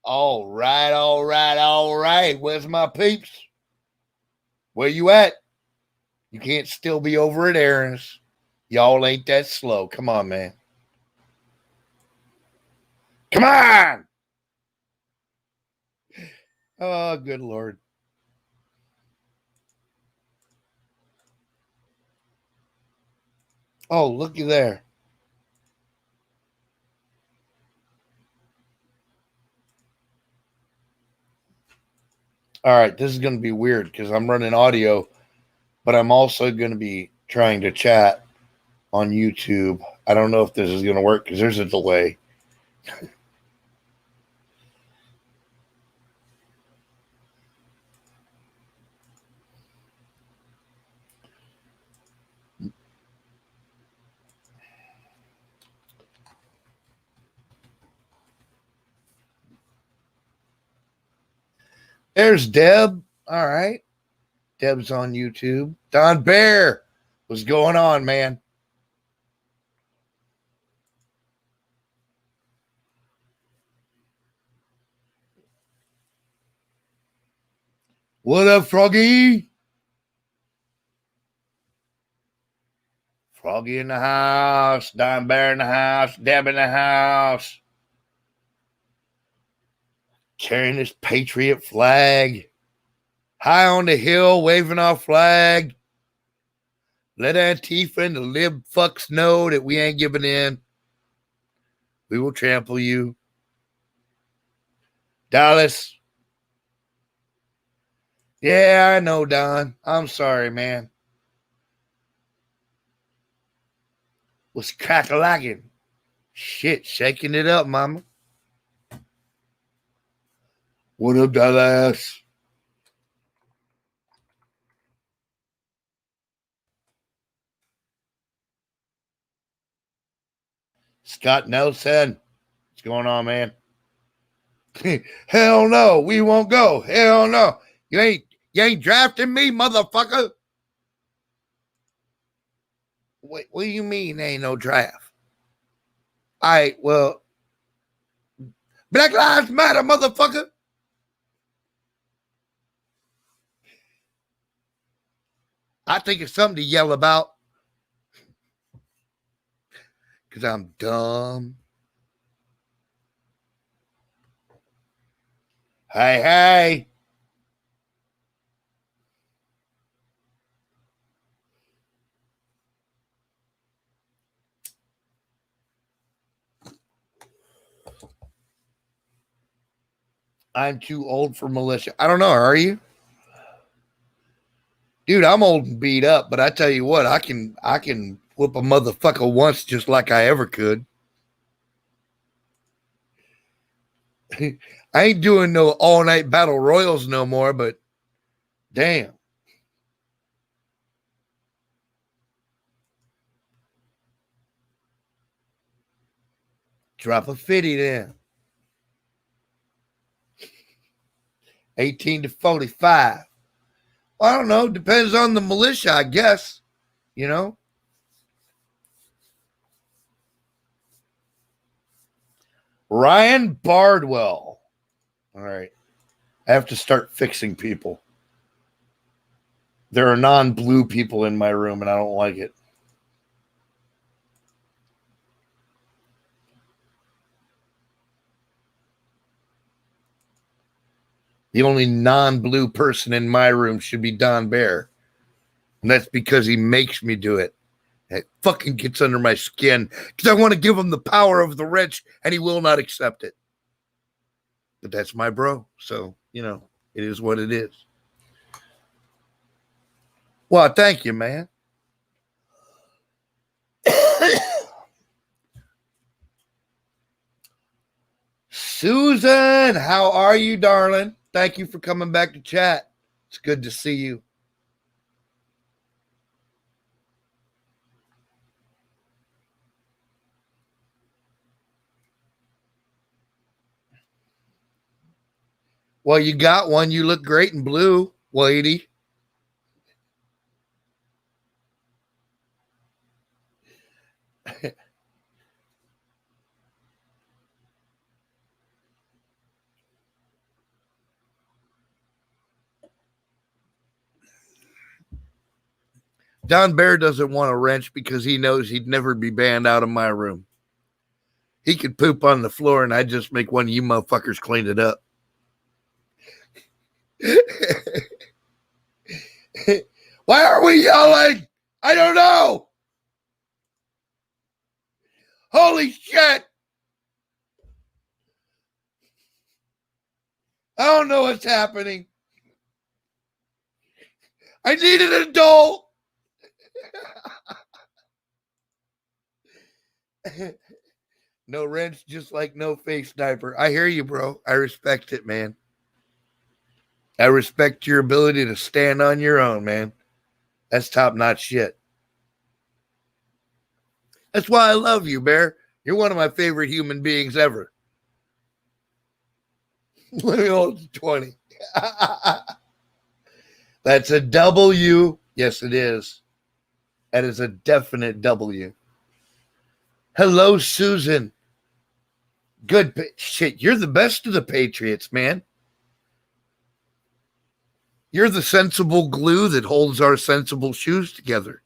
All right, all right, all right. Where's my peeps? Where you at? You can't still be over at Aaron's. Y'all ain't that slow. Come on, man. Come on. Oh, good Lord. Oh, looky there. All right, this is going to be weird because I'm running audio, but I'm also going to be trying to chat on YouTube. I don't know if this is going to work because there's a delay. There's Deb. All right. Deb's on YouTube. Don Bear. What's going on, man? What up, Froggy? Froggy in the house. Don Bear in the house. Deb in the house. Carrying this Patriot flag. High on the hill, waving our flag. Let Antifa and the lib fucks know that we ain't giving in. We will trample you. Dallas. Yeah, I know, Don. I'm sorry, man. What's crack-a-lacking? Shit, shaking it up, mama. What up, Dallas? Scott Nelson. What's going on, man? Hell no, we won't go. Hell no. You ain't drafting me, motherfucker. What do you mean ain't no draft? All right, well, Black Lives Matter, motherfucker. I think it's something to yell about. Because I'm dumb. Hey. I'm too old for militia. I don't know. Are you? Dude, I'm old and beat up, but I tell you what, I can whoop a motherfucker once just like I ever could. I ain't doing no all-night battle royals no more, but damn. Drop a 50 then. 18 to 45. Well, I don't know. Depends on the militia, I guess. You know? Ryan Bardwell. All right. I have to start fixing people. There are non-blue people in my room, and I don't like it. The only non-blue person in my room should be Don Bear. And that's because he makes me do it. It fucking gets under my skin because I want to give him the power of the rich, and he will not accept it. But that's my bro. So, you know, it is what it is. Well, thank you, man. Susan, how are you, darling? Thank you for coming back to chat. It's good to see you. Well, you got one. You look great in blue, lady. Don Bear doesn't want a wrench because he knows he'd never be banned out of my room. He could poop on the floor and I'd just make one of you motherfuckers clean it up. Why are we yelling? I don't know. Holy shit. I don't know what's happening. I need an adult. No wrench, just like no face diaper. I hear you, bro. I respect it, man. I respect your ability to stand on your own, man. That's top-notch shit. That's why I love you, Bear. You're one of my favorite human beings ever. Let me hold 20. That's a W. Yes, it is. That is a definite W. Hello, Susan. Good shit. You're the best of the Patriots, man. You're the sensible glue that holds our sensible shoes together.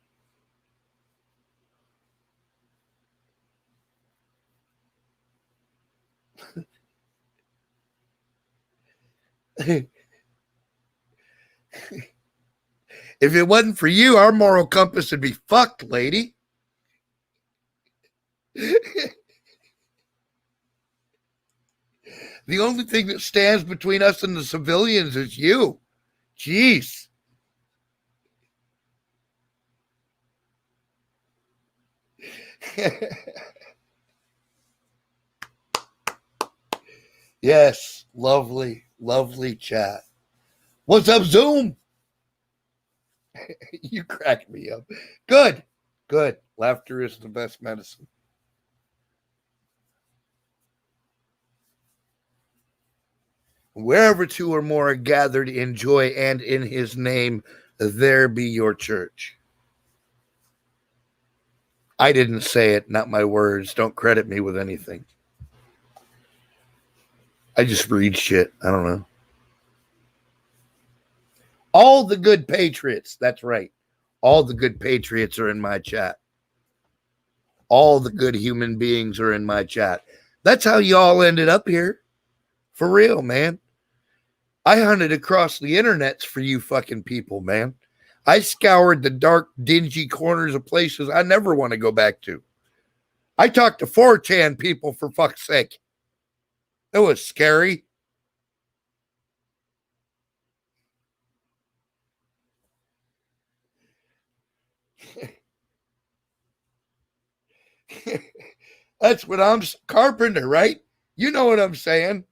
If it wasn't for you, our moral compass would be fucked, lady. The only thing that stands between us and the civilians is you. Jeez. Yes, lovely, lovely chat. What's up, Zoom? You crack me up. Good, good. Laughter is the best medicine. Wherever two or more are gathered in joy and in his name, there be your church. I didn't say it, not my words. Don't credit me with anything. I just read shit. I don't know. All the good patriots. That's right. All the good patriots are in my chat. All the good human beings are in my chat. That's how y'all ended up here. For real, man. I hunted across the internets for you fucking people, man. I scoured the dark, dingy corners of places I never want to go back to. I talked to 4chan people, for fuck's sake. It was scary. That's what I'm Carpenter, right? You know what I'm saying.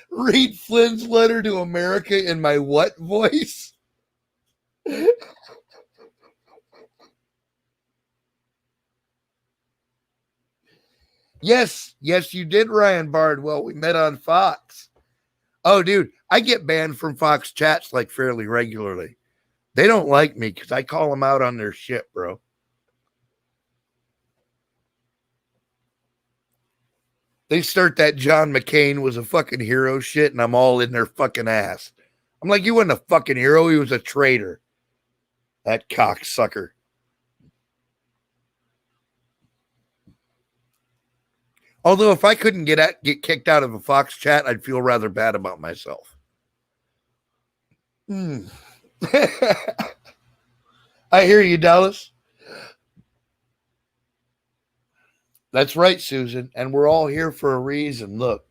Read Flynn's letter to America in my what voice? Yes, you did, Ryan Bardwell. We met on Fox. Oh, dude, I get banned from Fox chats like fairly regularly. They don't like me because I call them out on their shit, bro. They start that John McCain was a fucking hero shit, and I'm all in their fucking ass. I'm like, he wasn't a fucking hero. He was a traitor. That cocksucker. Although if I couldn't get kicked out of a Fox chat, I'd feel rather bad about myself. I hear you, Dallas. That's right, Susan. And we're all here for a reason. Look,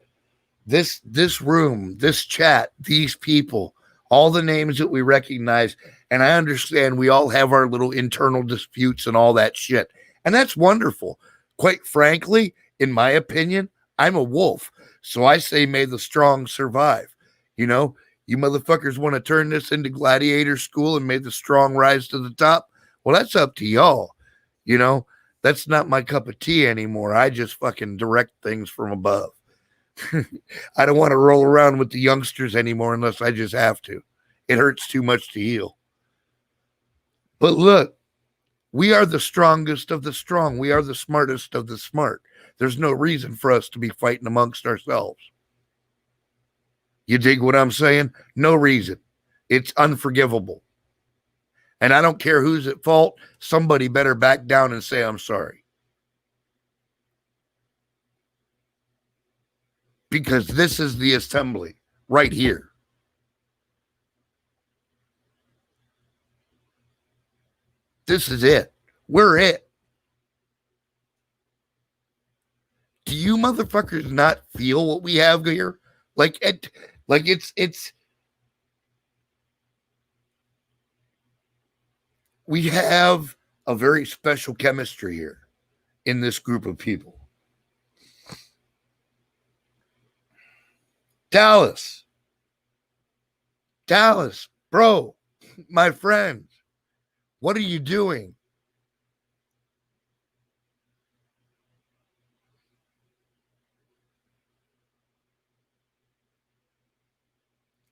this room, this chat, these people, all the names that we recognize, and I understand we all have our little internal disputes and all that shit. And that's wonderful. Quite frankly, in my opinion, I'm a wolf. So I say, may the strong survive. You know, you motherfuckers want to turn this into gladiator school and may the strong rise to the top. Well, that's up to y'all. You know, that's not my cup of tea anymore. I just fucking direct things from above. I don't want to roll around with the youngsters anymore unless I just have to. It hurts too much to heal. But look, We are the strongest of the strong. We are the smartest of the smart. There's no reason for us to be fighting amongst ourselves. You dig what I'm saying? No reason. It's unforgivable. And I don't care who's at fault. Somebody better back down and say, I'm sorry. Because this is the assembly right here. This is it. We're it. Do you motherfuckers not feel what we have here? It's we have a very special chemistry here in this group of people. Dallas, bro, my friend, what are you doing?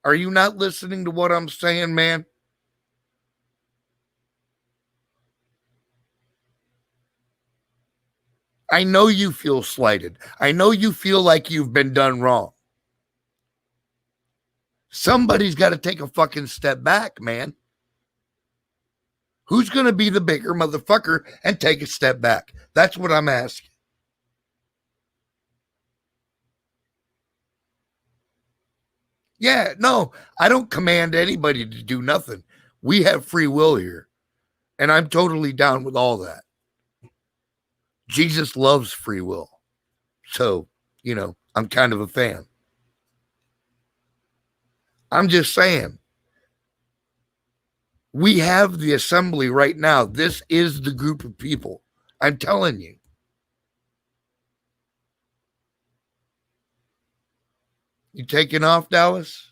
Are you not listening to what I'm saying, man? I know you feel slighted. I know you feel like you've been done wrong. Somebody's got to take a fucking step back, man. Who's going to be the bigger motherfucker and take a step back? That's what I'm asking. Yeah, no, I don't command anybody to do nothing. We have free will here. And I'm totally down with all that. Jesus loves free will. So, I'm kind of a fan. I'm just saying. We have the assembly right now. This is the group of people. I'm telling you. You taking off, Dallas?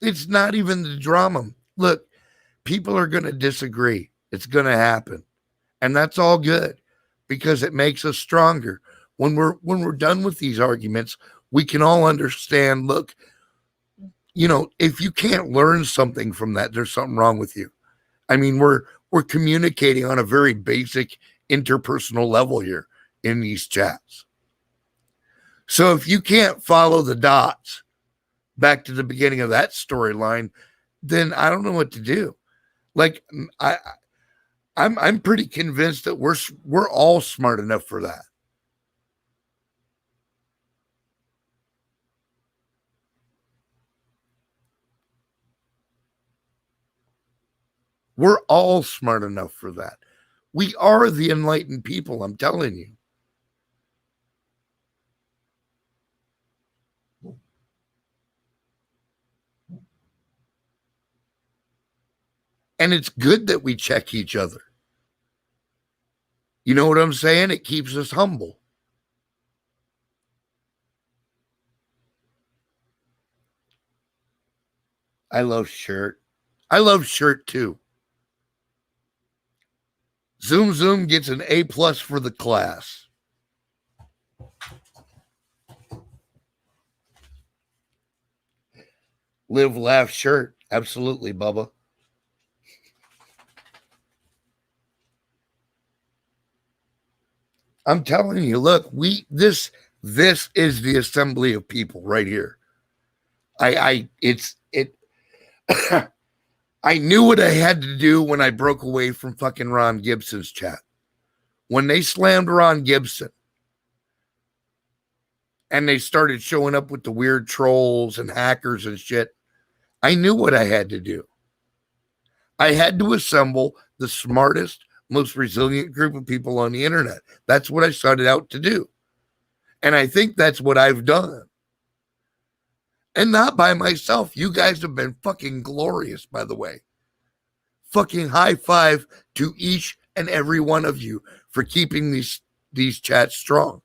It's not even the drama. Look, people are going to disagree. It's going to happen. And that's all good because it makes us stronger. When we're done with these arguments, we can all understand, look, if you can't learn something from that, there's something wrong with you. I mean, we're communicating on a very basic interpersonal level here in these chats. So if you can't follow the dots back to the beginning of that storyline, then I don't know what to do. Like I'm pretty convinced that we're all smart enough for that. We're all smart enough for that. We are the enlightened people, I'm telling you. And it's good that we check each other. You know what I'm saying? It keeps us humble. I love shirt. I love shirt too. Zoom Zoom gets an A+ for the class. Live, laugh, shirt. Absolutely, Bubba. I'm telling you, look, this is the assembly of people right here. I knew what I had to do when I broke away from fucking Ron Gibson's chat. When they slammed Ron Gibson and they started showing up with the weird trolls and hackers and shit, I knew what I had to do. I had to assemble the smartest, most resilient group of people on the internet. That's what I started out to do. And I think that's what I've done. And not by myself. You guys have been fucking glorious, by the way. Fucking high five to each and every one of you for keeping these chats strong.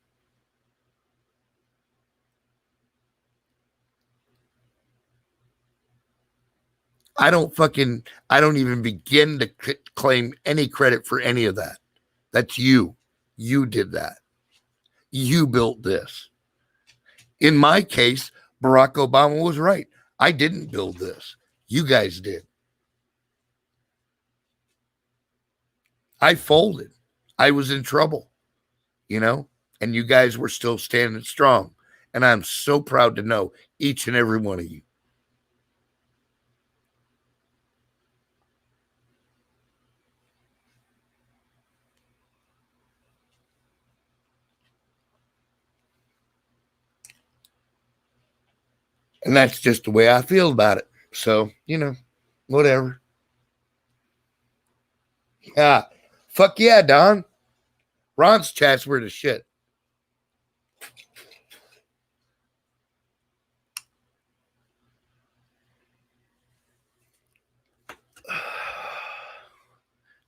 I don't even begin to claim any credit for any of that. That's you. You did that. You built this. In my case, Barack Obama was right. I didn't build this. You guys did. I folded. I was in trouble, and you guys were still standing strong. And I'm so proud to know each and every one of you. And that's just the way I feel about it. So, whatever. Yeah. Fuck yeah, Don. Ron's chats were the shit.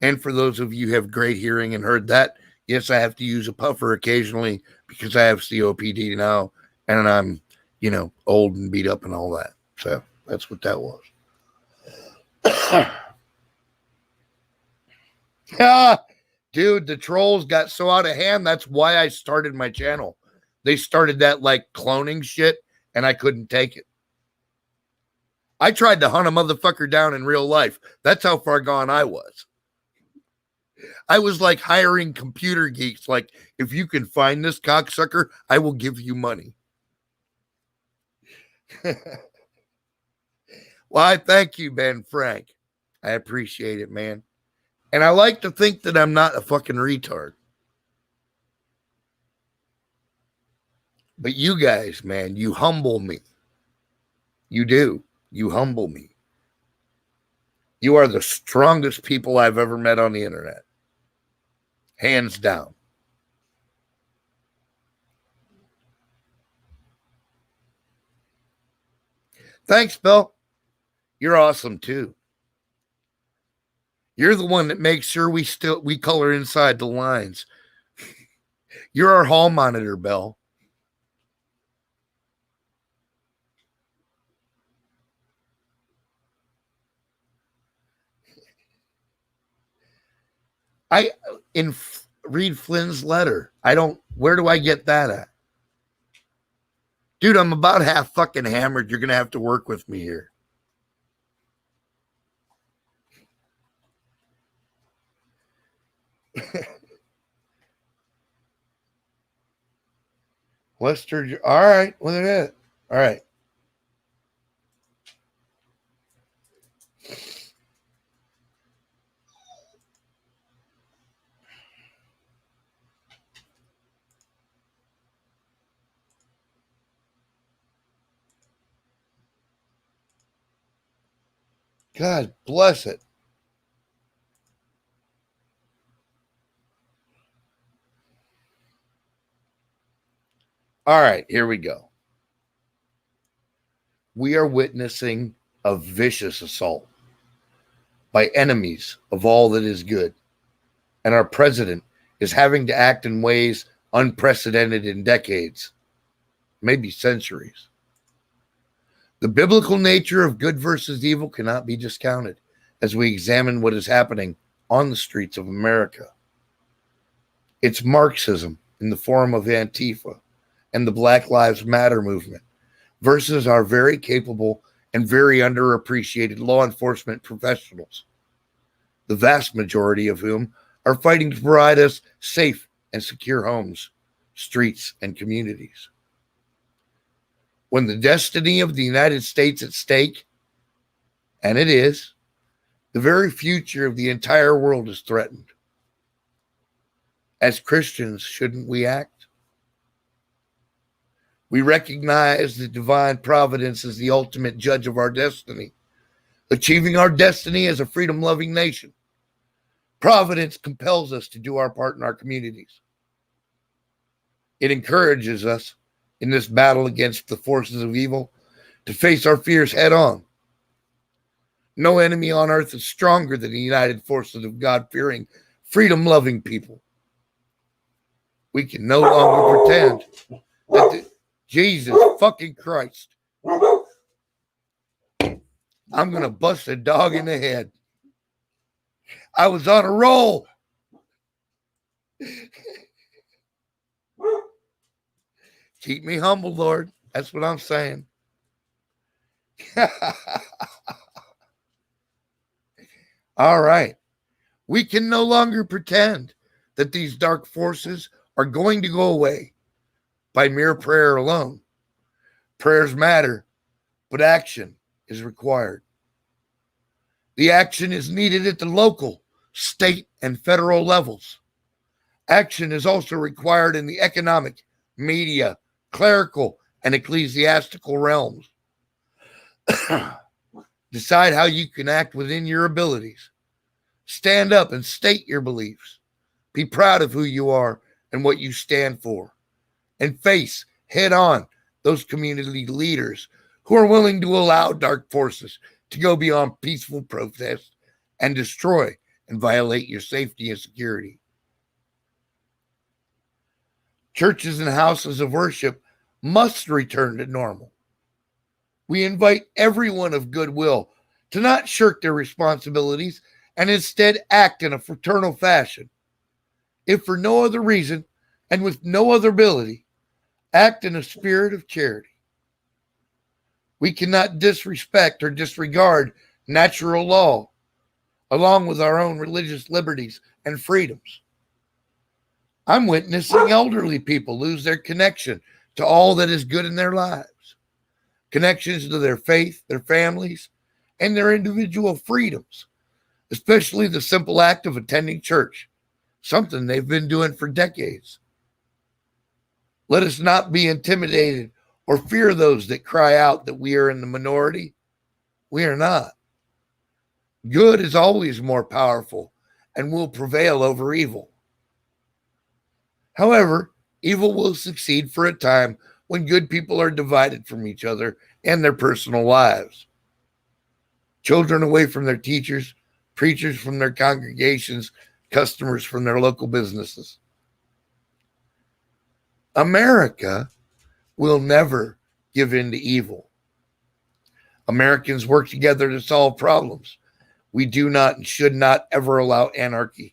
And for those of you who have great hearing and heard that, yes, I have to use a puffer occasionally because I have COPD now and I'm, old and beat up and all that. So that's what that was. Yeah, dude, the trolls got so out of hand. That's why I started my channel. They started that like cloning shit and I couldn't take it. I tried to hunt a motherfucker down in real life. That's how far gone I was. I was like hiring computer geeks. Like, if you can find this cocksucker, I will give you money. Well, I thank you, Ben Frank. I appreciate it, man. And I like to think that I'm not a fucking retard. But you guys, man, you humble me. You do. You humble me. You are the strongest people I've ever met on the internet. Hands down. Thanks, Bill. You're awesome too. You're the one that makes sure we color inside the lines. You're our hall monitor, Bill. Read Flynn's letter. Where do I get that at? Dude, I'm about half fucking hammered. You're going to have to work with me here. Lester, all right. Look at that. All right. God bless it. All right, here we go. We are witnessing a vicious assault by enemies of all that is good. And our president is having to act in ways unprecedented in decades, maybe centuries. The biblical nature of good versus evil cannot be discounted as we examine what is happening on the streets of America. It's Marxism in the form of Antifa and the Black Lives Matter movement versus our very capable and very underappreciated law enforcement professionals, the vast majority of whom are fighting to provide us safe and secure homes, streets, and communities. When the destiny of the United States at stake, and it is, the very future of the entire world is threatened. As Christians, shouldn't we act? We recognize that divine providence is the ultimate judge of our destiny, achieving our destiny as a freedom-loving nation. Providence compels us to do our part in our communities. It encourages us in this battle against the forces of evil to face our fears head on. No enemy on earth is stronger than the united forces of God-fearing, freedom-loving people. We can no longer pretend that Jesus fucking Christ. I'm going to bust a dog in the head. I was on a roll. Keep me humble, Lord. That's what I'm saying. All right. We can no longer pretend that these dark forces are going to go away by mere prayer alone. Prayers matter, but action is required. The action is needed at the local, state, and federal levels. Action is also required in the economic, media, clerical, and ecclesiastical realms. Decide how you can act within your abilities. Stand up and state your beliefs. Be proud of who you are and what you stand for. And face head on those community leaders who are willing to allow dark forces to go beyond peaceful protest and destroy and violate your safety and security. Churches and houses of worship must return to normal. We invite everyone of goodwill to not shirk their responsibilities and instead act in a fraternal fashion. If for no other reason and with no other ability, act in a spirit of charity. We cannot disrespect or disregard natural law, along with our own religious liberties and freedoms. I'm witnessing elderly people lose their connection to all that is good in their lives, connections to their faith, their families, and their individual freedoms, especially the simple act of attending church, something they've been doing for decades. Let us not be intimidated or fear those that cry out that we are in the minority. We are not. Good is always more powerful and will prevail over evil. However, evil will succeed for a time when good people are divided from each other and their personal lives. Children away from their teachers, preachers from their congregations, customers from their local businesses. America will never give in to evil. Americans work together to solve problems. We do not and should not ever allow anarchy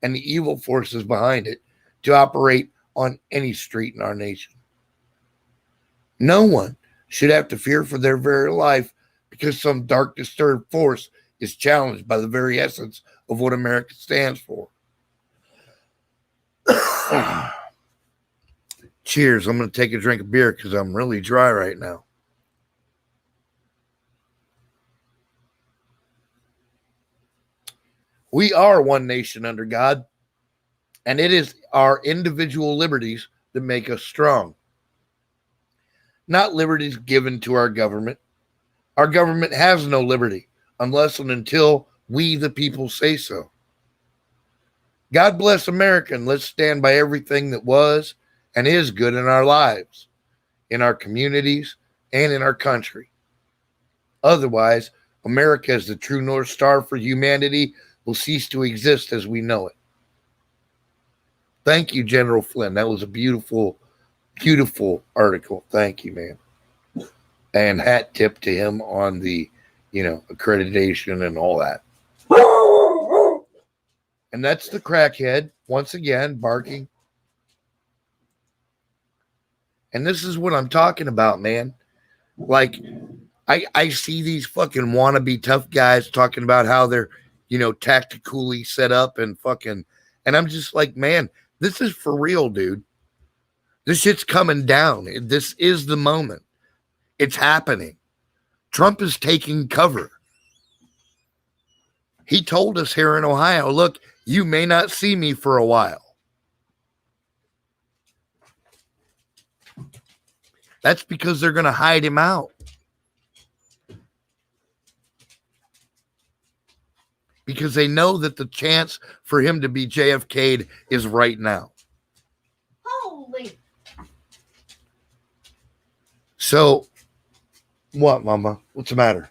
and the evil forces behind it to operate on any street in our nation. No one should have to fear for their very life because some dark, disturbed force is challenged by the very essence of what America stands for. Cheers. I'm going to take a drink of beer because I'm really dry right now. We are one nation under God, and it is our individual liberties that make us strong, not liberties given to our government. Our government has no liberty unless and until we, the people, say so. God bless America, and let's stand by everything that was and is good in our lives, in our communities, and in our country. Otherwise, America as the true North Star for humanity will cease to exist as we know it. Thank you, General Flynn. That was a beautiful, beautiful article. Thank you, man. And hat tip to him on the, accreditation and all that. And that's the crackhead, once again, barking. And this is what I'm talking about, man. Like, I see these fucking wannabe tough guys talking about how they're, tactically set up and fucking, and I'm just like, man, this is for real, dude. This shit's coming down. This is the moment. It's happening. Trump is taking cover. He told us here in Ohio, look, you may not see me for a while. That's because they're going to hide him out. Because they know that the chance for him to be JFK'd is right now. Holy. So, what, Mama? What's the matter?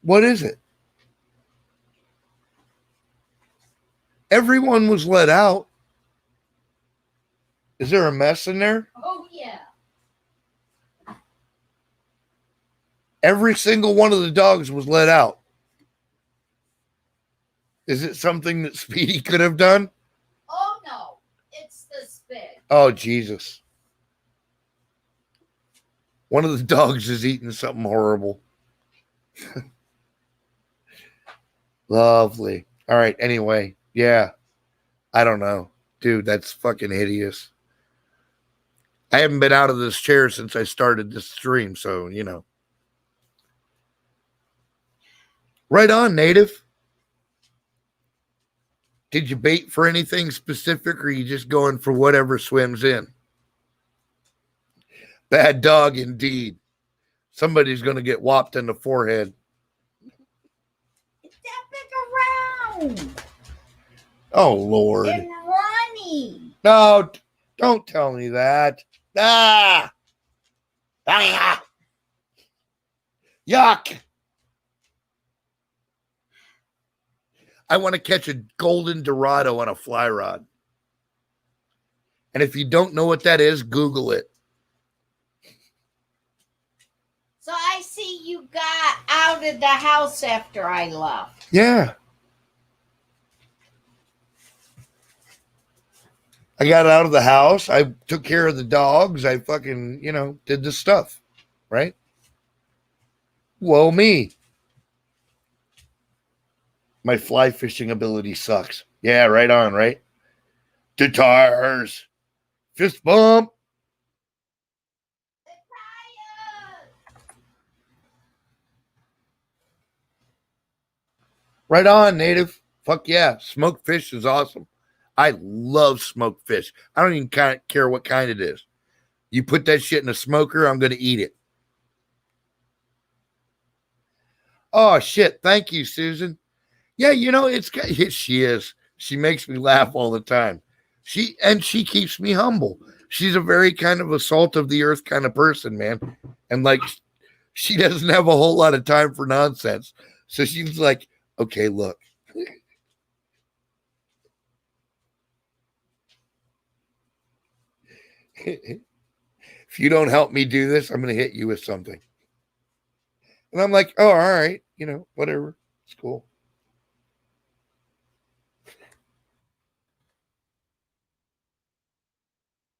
What is it? Everyone was let out. Is there a mess in there? Oh, yeah. Every single one of the dogs was let out. Is it something that Speedy could have done? Oh, no. It's the spit. Oh, Jesus. One of the dogs is eating something horrible. Lovely. All right. Anyway, yeah. I don't know. Dude, that's fucking hideous. I haven't been out of this chair since I started this stream, so, you know. Right on, native. Did you bait for anything specific, or are you just going for whatever swims in? Bad dog indeed. Somebody's going to get whopped in the forehead. Step it around. Oh, Lord. And runny. No, don't tell me that. Ah! Ah! Yuck! I want to catch a golden dorado on a fly rod. And if you don't know what that is, Google it. So I see you got out of the house after I left. Yeah. I got out of the house. I took care of the dogs. I fucking, did the stuff. Right? Whoa, me. My fly fishing ability sucks. Yeah, right on, right? Guitars. Fist bump. Right on, native. Fuck yeah. Smoked fish is awesome. I love smoked fish. I don't even care what kind it is. You put that shit in a smoker, I'm going to eat it. Oh, shit. Thank you, Susan. Yeah, she is. She makes me laugh all the time. She keeps me humble. She's a very kind of a salt of the earth kind of person, man. And like, she doesn't have a whole lot of time for nonsense. So she's like, okay, look. If you don't help me do this, I'm going to hit you with something. And I'm like, oh, all right. Whatever. It's cool.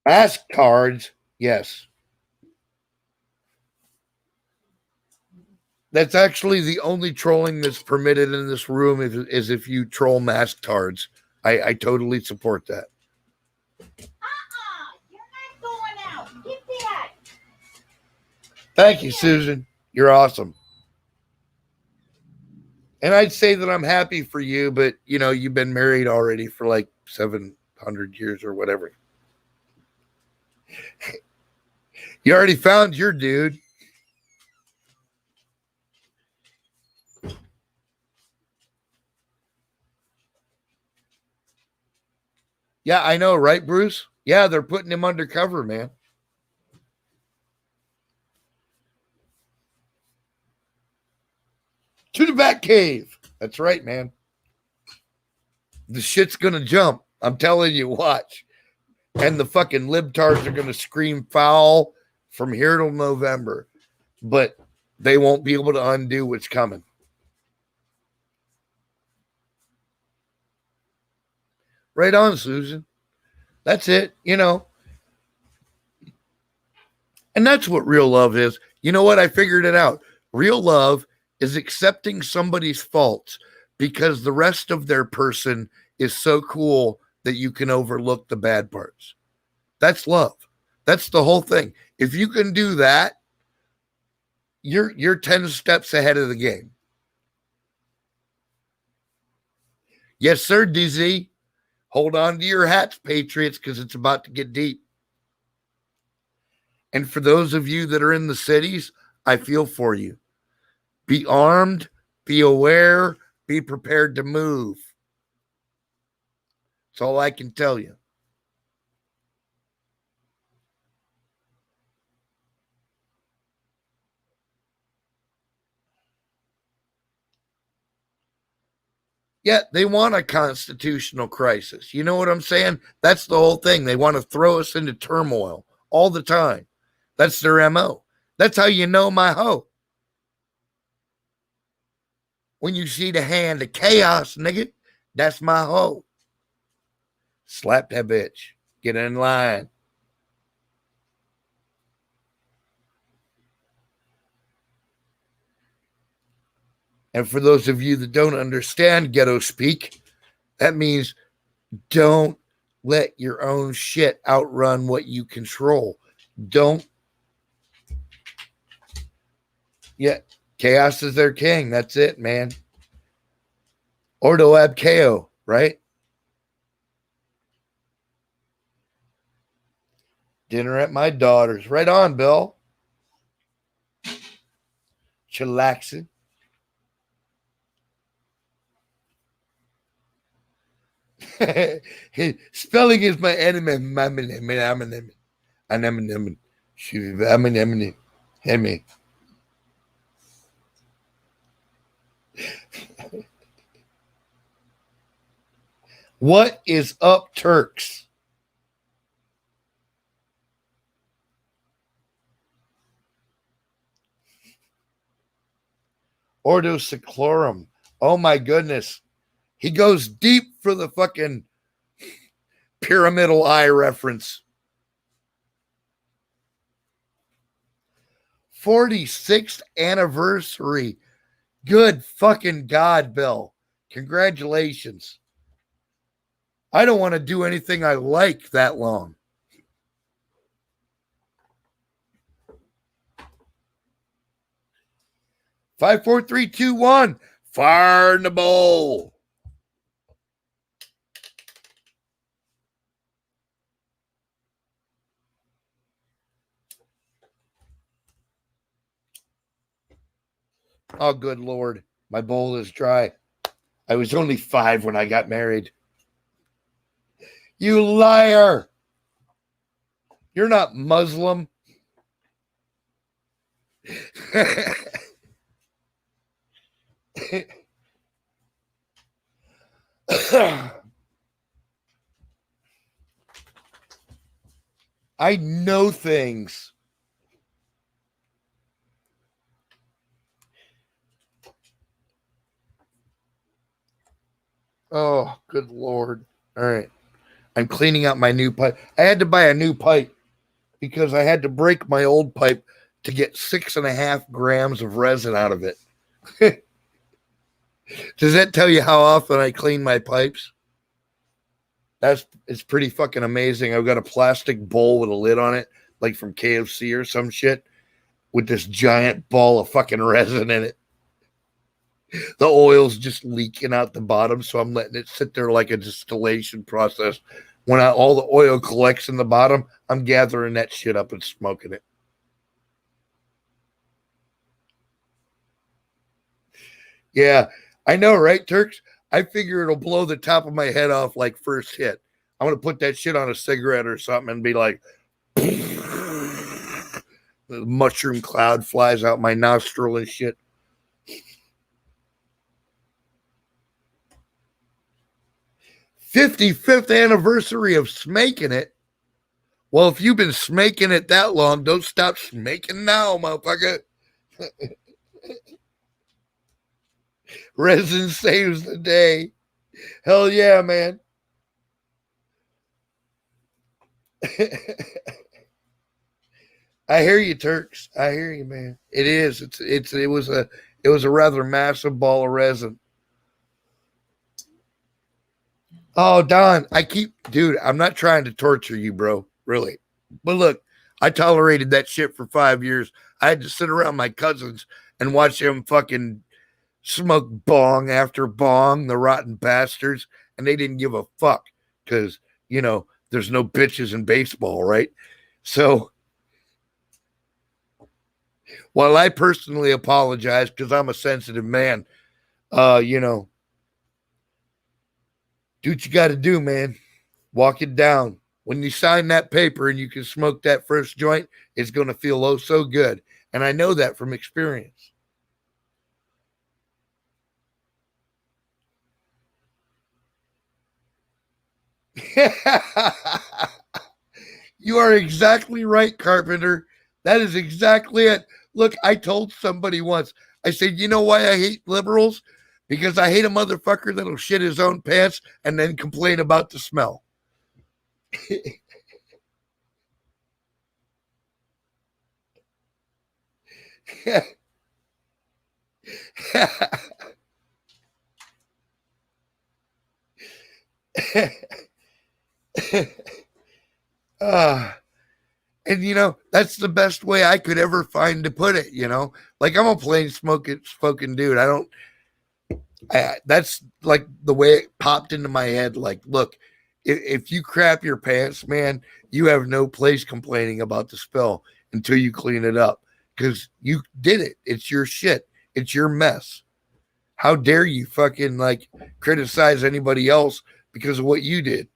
Ask cards. Yes. That's actually the only trolling that's permitted in this room is if you troll mask cards. I totally support that. You're not going out. Get that. Thank you, Susan. You're awesome. And I'd say that I'm happy for you, but you've been married already for like 700 years or whatever. You already found your dude. Yeah, I know, right, Bruce? Yeah, they're putting him undercover, man. To the back cave. That's right, man. The shit's going to jump. I'm telling you, watch. And the fucking libtards are going to scream foul from here till November. But they won't be able to undo what's coming. Right on, Susan. That's it, And that's what real love is. You know what? I figured it out. Real love is accepting somebody's faults because the rest of their person is so cool that you can overlook the bad parts. That's love. That's the whole thing. If you can do that, you're 10 steps ahead of the game. Yes, sir, DZ. Hold on to your hats, Patriots, because it's about to get deep. And for those of you that are in the cities, I feel for you. Be armed, be aware, be prepared to move. That's all I can tell you. Yeah, they want a constitutional crisis. You know what I'm saying? That's the whole thing. They want to throw us into turmoil all the time. That's their MO. That's how you know my hoe. When you see the hand of chaos, nigga, that's my hoe. Slap that bitch. Get in line. And for those of you that don't understand ghetto speak, that means don't let your own shit outrun what you control. Don't. Yeah, chaos is their king. That's it, man. Ordo ab chaos, right? Dinner at my daughter's. Right on, Bill. Chillaxing. Spelling is my enemy. What is up, Turks? Ordo seclorum. Oh my goodness. He goes deep for the fucking pyramidal eye reference. 46th anniversary. Good fucking God, Bill. Congratulations. I don't want to do anything I like that long. Five, four, three, two, one. Fire in the bowl. Oh, good Lord. My bowl is dry. I was only 5 when I got married. You liar. You're not Muslim. I know things. Oh, good Lord. All right. I'm cleaning out my new pipe. I had to buy a new pipe because I had to break my old pipe to get 6.5 grams of resin out of it. Does that tell you how often I clean my pipes? It's pretty fucking amazing. I've got a plastic bowl with a lid on it, like from KFC or some shit, with this giant ball of fucking resin in it. The oil's just leaking out the bottom, so I'm letting it sit there like a distillation process. When all the oil collects in the bottom, I'm gathering that shit up and smoking it. Yeah, I know, right, Turks? I figure it'll blow the top of my head off like first hit. I'm going to put that shit on a cigarette or something and be like, the mushroom cloud flies out my nostril and shit. 55th anniversary of smaking it. Well, if you've been smaking it that long, don't stop smaking now, motherfucker. Resin saves the day. Hell yeah, man. I hear you, Turks. I hear you, man. It is. It was a rather massive ball of resin. Oh, Don, dude, I'm not trying to torture you, bro. Really. But look, I tolerated that shit for 5 years. I had to sit around my cousins and watch them fucking smoke bong after bong, the rotten bastards, and they didn't give a fuck because, there's no bitches in baseball, right? So while I personally apologize because I'm a sensitive man, do what you got to do, man. Walk it down. When you sign that paper and you can smoke that first joint, it's going to feel oh so good. And I know that from experience. You are exactly right, Carpenter. That is exactly it. Look, I told somebody once, I said, you know why I hate liberals? Because I hate a motherfucker that'll shit his own pants and then complain about the smell. uh, and that's the best way I could ever find to put it. Like I'm a plain spoken dude. That's like the way it popped into my head. Like, look, if you crap your pants, man, you have no place complaining about the spill until you clean it up because you did it. It's your shit. It's your mess. How dare you fucking like criticize anybody else because of what you did?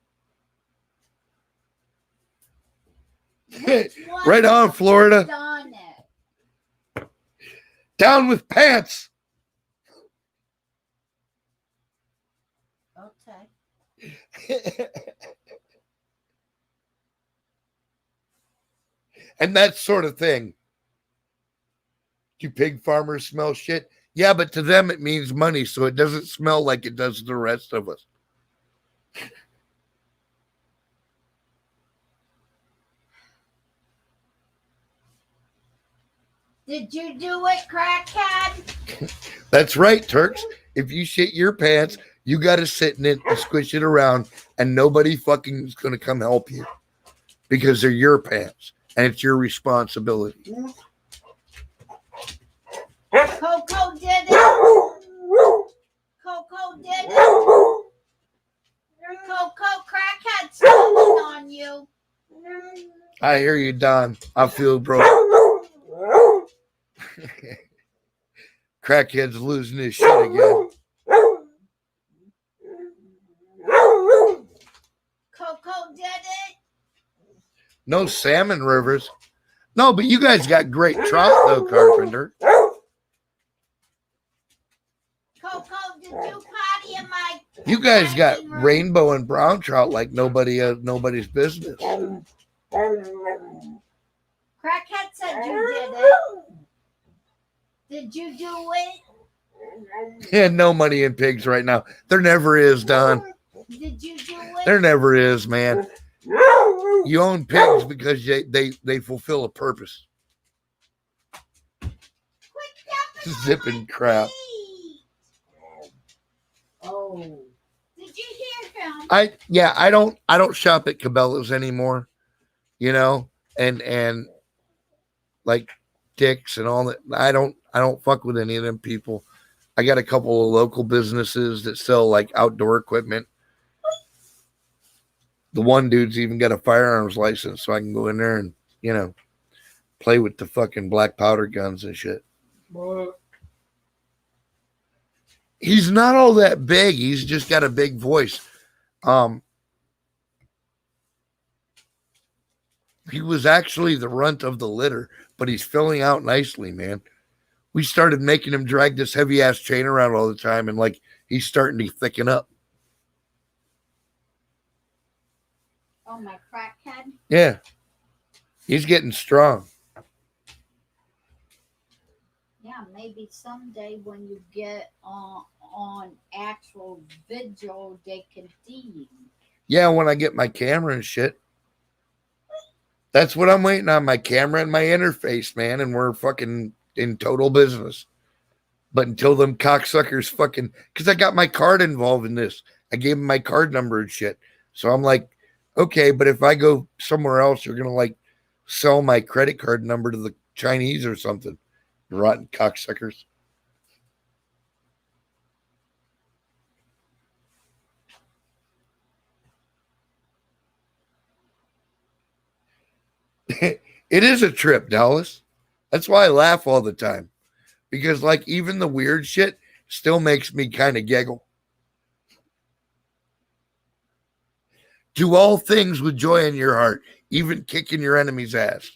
Right on, Florida. Down with pants. Okay. And that sort of thing. Do pig farmers smell shit? Yeah, but to them it means money, so it doesn't smell like it does to the rest of us. Did you do it, crackhead? That's right, Turks. If you shit your pants, you got to sit in it and squish it around, and nobody fucking is going to come help you because they're your pants, and it's your responsibility. Coco did it. Coco did it. Coco, crackhead stealing on you. I hear you, Don. I feel broke. Crackhead's losing his shit again. Coco did it. No salmon rivers. No, but you guys got great trout, though, Carpenter. Coco, did you potty in my... You guys got rainbow and brown trout like nobody's business. Crackhead said you did it. Did you do it? Yeah, no money in pigs right now. There never is, Don. Did you do it? There never is, man. You own pigs because they fulfill a purpose. Zipping crap. Oh. Did you hear him? I don't shop at Cabela's anymore. And like Dick's and all that. I don't fuck with any of them people. I got a couple of local businesses that sell like outdoor equipment. The one dude's even got a firearms license, so I can go in there and, play with the fucking black powder guns and shit. What? He's not all that big. He's just got a big voice. He was actually the runt of the litter, but he's filling out nicely, man. We started making him drag this heavy ass chain around all the time, and like he's starting to thicken up. Oh, my crackhead. Yeah, he's getting strong. Yeah, maybe someday when you get on actual video, they can see you. Yeah, when I get my camera and shit. That's what I'm waiting on, my camera and my interface, man, and we're fucking in total business. But until them cocksuckers fucking... Because I got my card involved in this. I gave them my card number and shit. So I'm like, okay, but if I go somewhere else, you're going to, like, sell my credit card number to the Chinese or something. Rotten cocksuckers. It is a trip, Dallas. That's why I laugh all the time. Because, like, even the weird shit still makes me kind of giggle. Do all things with joy in your heart, even kicking your enemy's ass.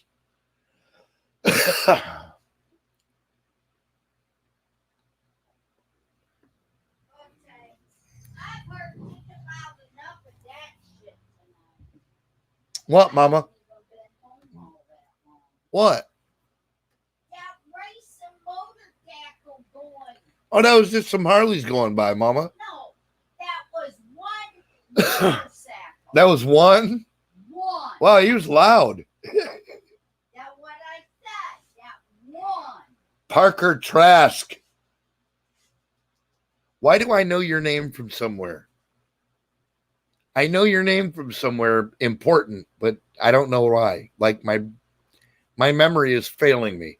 What, Mama? What? That racing motor tackle going. Oh, that was just some Harleys going by, Mama. No, that was one motorcycle. That was one? One. Wow, he was loud. That's what I said. That one. Parker Trask. Why do I know your name from somewhere? I know your name from somewhere important, but I don't know why. Like my memory is failing me.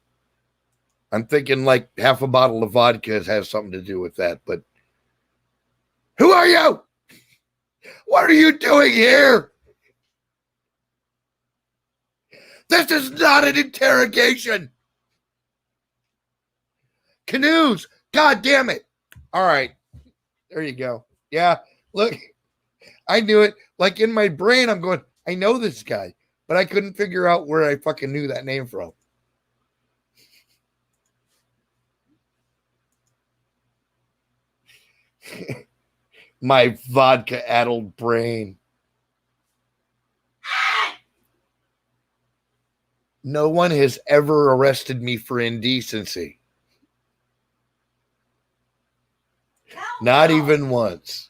I'm thinking like half a bottle of vodka has something to do with that. But who are you? What are you doing here? This is not an interrogation. Canoes. God damn it. All right. There you go. Yeah. Look, I knew it. Like in my brain, I'm going, I know this guy, but I couldn't figure out where I fucking knew that name from. My vodka addled brain. No one has ever arrested me for indecency. Not even once.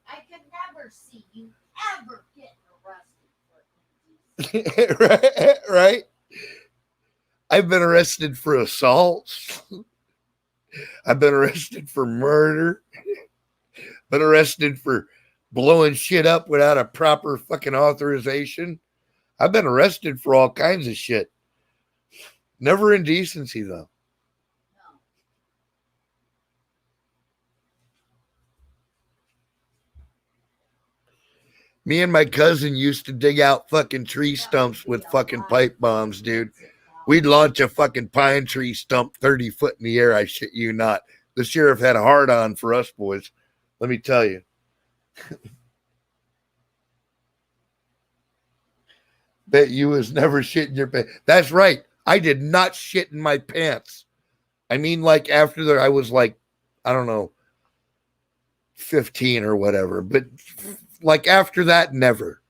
I could never see you ever getting arrested for indecency. Right? I've been arrested for assault. I've been arrested for murder. Been arrested for blowing shit up without a proper fucking authorization. I've been arrested for all kinds of shit. Never indecency, though. No. Me and my cousin used to dig out fucking tree That stumps would be with a fucking lot pipe of bombs, dude. expensive We'd dollars. launch a fucking pine tree stump 30 foot in the air. I shit you not. The sheriff had a hard on for us boys. Let me tell you. Bet you was never shit in your pants. That's right. I did not shit in my pants. I mean, like after there, I was like, I don't know, 15 or whatever. But like after that, never.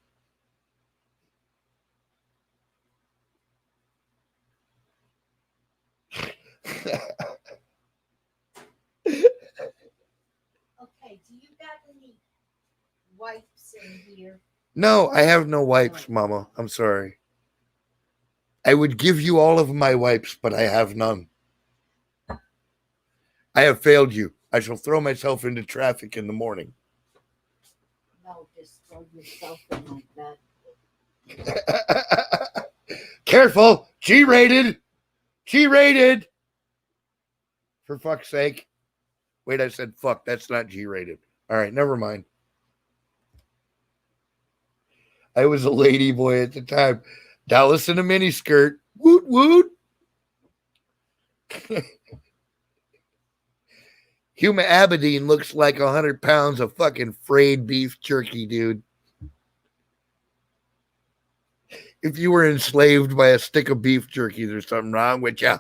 Okay, do you got any wipes in here? No, I have no wipes, Mama. I'm sorry. I would give you all of my wipes, but I have none. I have failed you. I shall throw myself into traffic in the morning. No, just throw yourself in my bed. Careful. G-rated. G-rated. For fuck's sake. Wait, I said fuck. That's not G-rated. All right, never mind. I was a lady boy at the time. Dallas in a miniskirt. Woot woot. Huma Abedin looks like 100 pounds of fucking frayed beef jerky, dude. If you were enslaved by a stick of beef jerky, there's something wrong with you.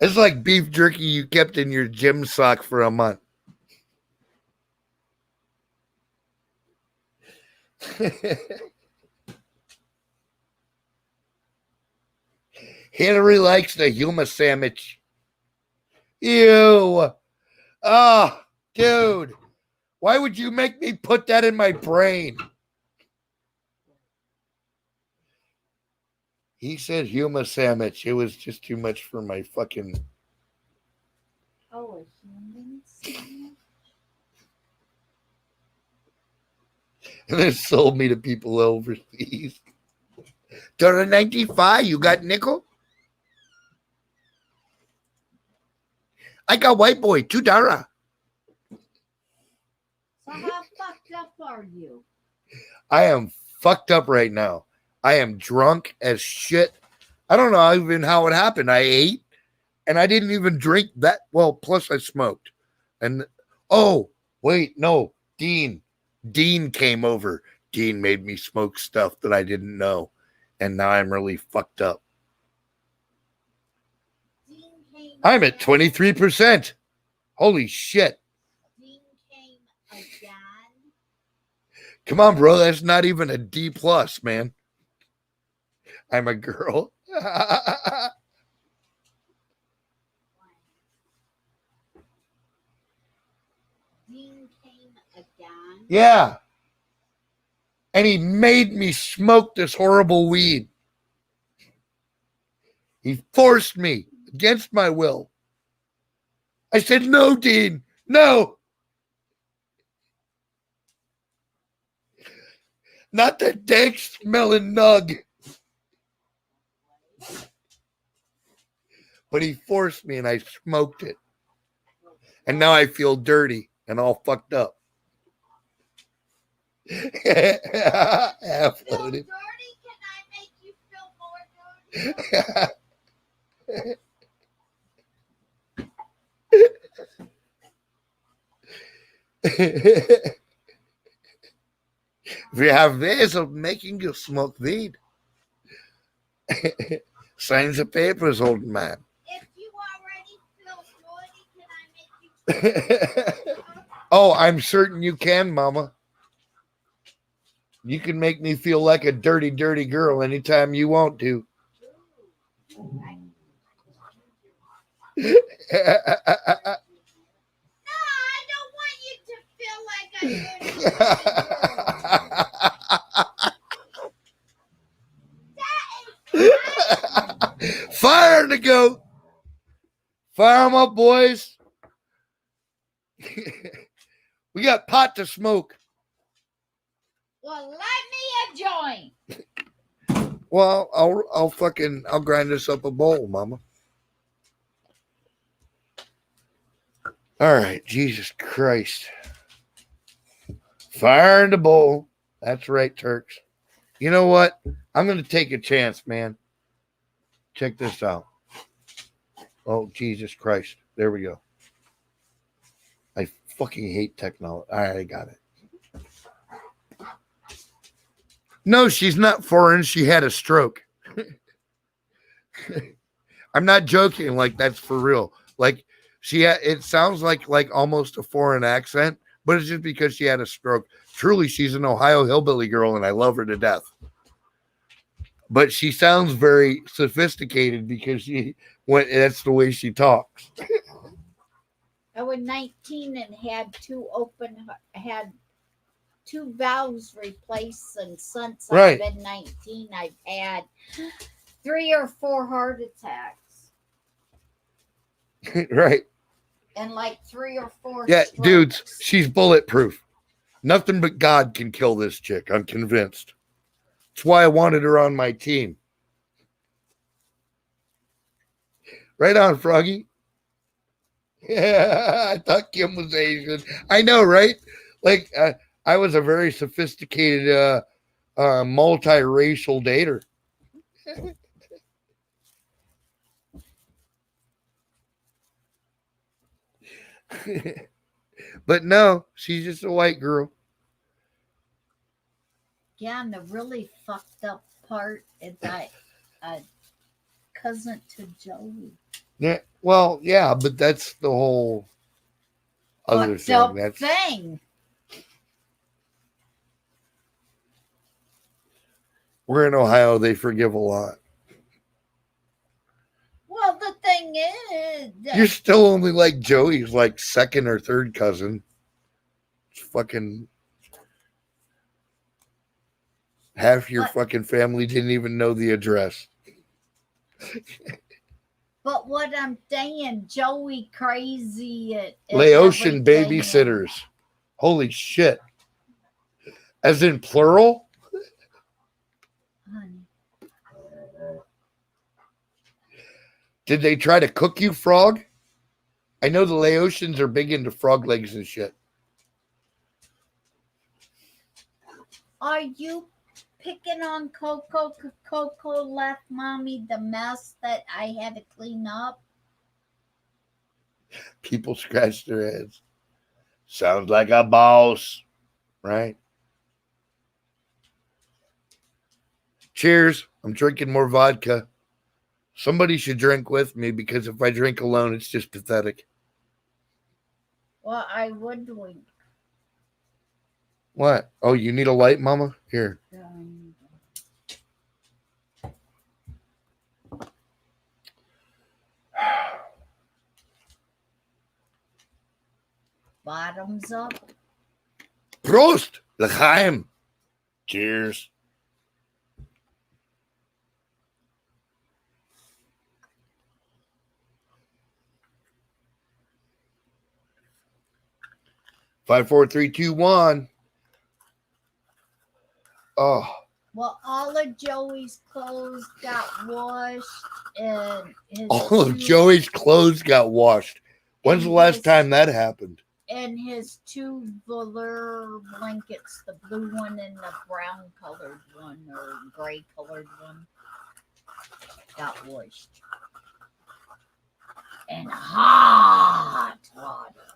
It's like beef jerky you kept in your gym sock for a month. Hillary likes the Huma sandwich. Ew. Oh, dude. Why would you make me put that in my brain? He said Huma sandwich. It was just too much for my fucking... Oh, a human sandwich? And they sold me to people overseas. $1.95. You got nickel? I got white boy. $2. So how fucked up are you? I am fucked up right now. I am drunk as shit. I don't know even how it happened. I ate and I didn't even drink that. Well, plus I smoked. And oh, wait, no. Dean came over. Dean made me smoke stuff that I didn't know. And now I'm really fucked up. I'm at 23%. Holy shit. Dean came again. Come on, bro. That's not even a D plus, man. I'm a girl. Dean came again. Yeah. And he made me smoke this horrible weed. He forced me against my will. I said, no, Dean, no. Not that dank smelling nug. But he forced me and I smoked it. And now I feel dirty and all fucked up. Half Feel loaded. dirty? Can I make you feel more dirty? If you have ways of making you smoke weed, sign the papers, old man. If you already feel dirty, can I make you Oh, I'm certain you can, Mama. You can make me feel like a dirty, dirty girl anytime you want to. No, I don't want you to feel like a dirty, dirty girl. Fire to go. Fire them up, boys. We got pot to smoke. Well, light me a joint. Well, I'll grind this up a bowl, Mama. All right, Jesus Christ. Fire in the bowl. That's right, Turks. You know what? I'm going to take a chance, man. Check this out. Oh, Jesus Christ. There we go. I fucking hate technology. All right, I got it. No, she's not foreign. She had a stroke. I'm not joking. Like, that's for real. Like, it sounds like almost a foreign accent, but it's just because she had a stroke. Truly, she's an Ohio hillbilly girl, and I love her to death. But she sounds very sophisticated because that's the way she talks. I was 19 and had two valves replaced, and since Right. I've been 19, I've had 3 or 4 heart attacks Right. and like 3 or 4 Yeah, strokes. dudes, she's bulletproof. Nothing but God can kill this chick. I'm convinced. That's why I wanted her on my team. Right on, Froggy. Yeah, I thought Kim was Asian. I know, right? Like, I was a very sophisticated, multiracial dater. But no, she's just a white girl. Yeah, and the really fucked up part is that cousin to Joey. Yeah, well, yeah, but that's the whole other Fucked up thing. thing. We're in Ohio. They forgive a lot. Well, the thing is, You're still only like Joey's like second or third cousin. It's fucking half your fucking family didn't even know the address. but what I'm saying, Joey crazy at Laotian everything. babysitters. Holy shit. As in plural? Honey. Did they try to cook you, frog? I know the Laotians are big into frog legs and shit. Are you picking on Coco? Coco left mommy the mess that I had to clean up. People scratch their heads. Sounds like a boss, right? Cheers. I'm drinking more vodka. Somebody should drink with me because if I drink alone, it's just pathetic. Well, I would drink. What? Oh, you need a light, Mama? Here. Bottoms up. Prost! L'chaim. Cheers. Five, four, three, two, one. Oh. Well, all of Joey's clothes got washed, and All of Joey's clothes got washed. When's the last time that happened? And his 2 velour blankets, the blue one and the brown colored one or gray colored one, got washed. And hot water.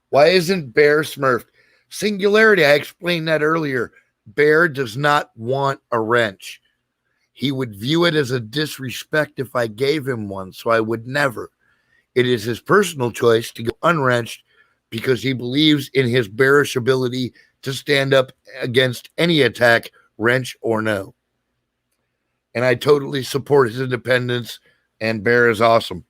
Why isn't Bear smurfed? Singularity, I explained that earlier. Bear does not want a wrench. He would view it as a disrespect if I gave him one, so I would never. It is his personal choice to go unwrenched because he believes in his bearish ability to stand up against any attack, wrench or no. And I totally support his independence, and Bear is awesome.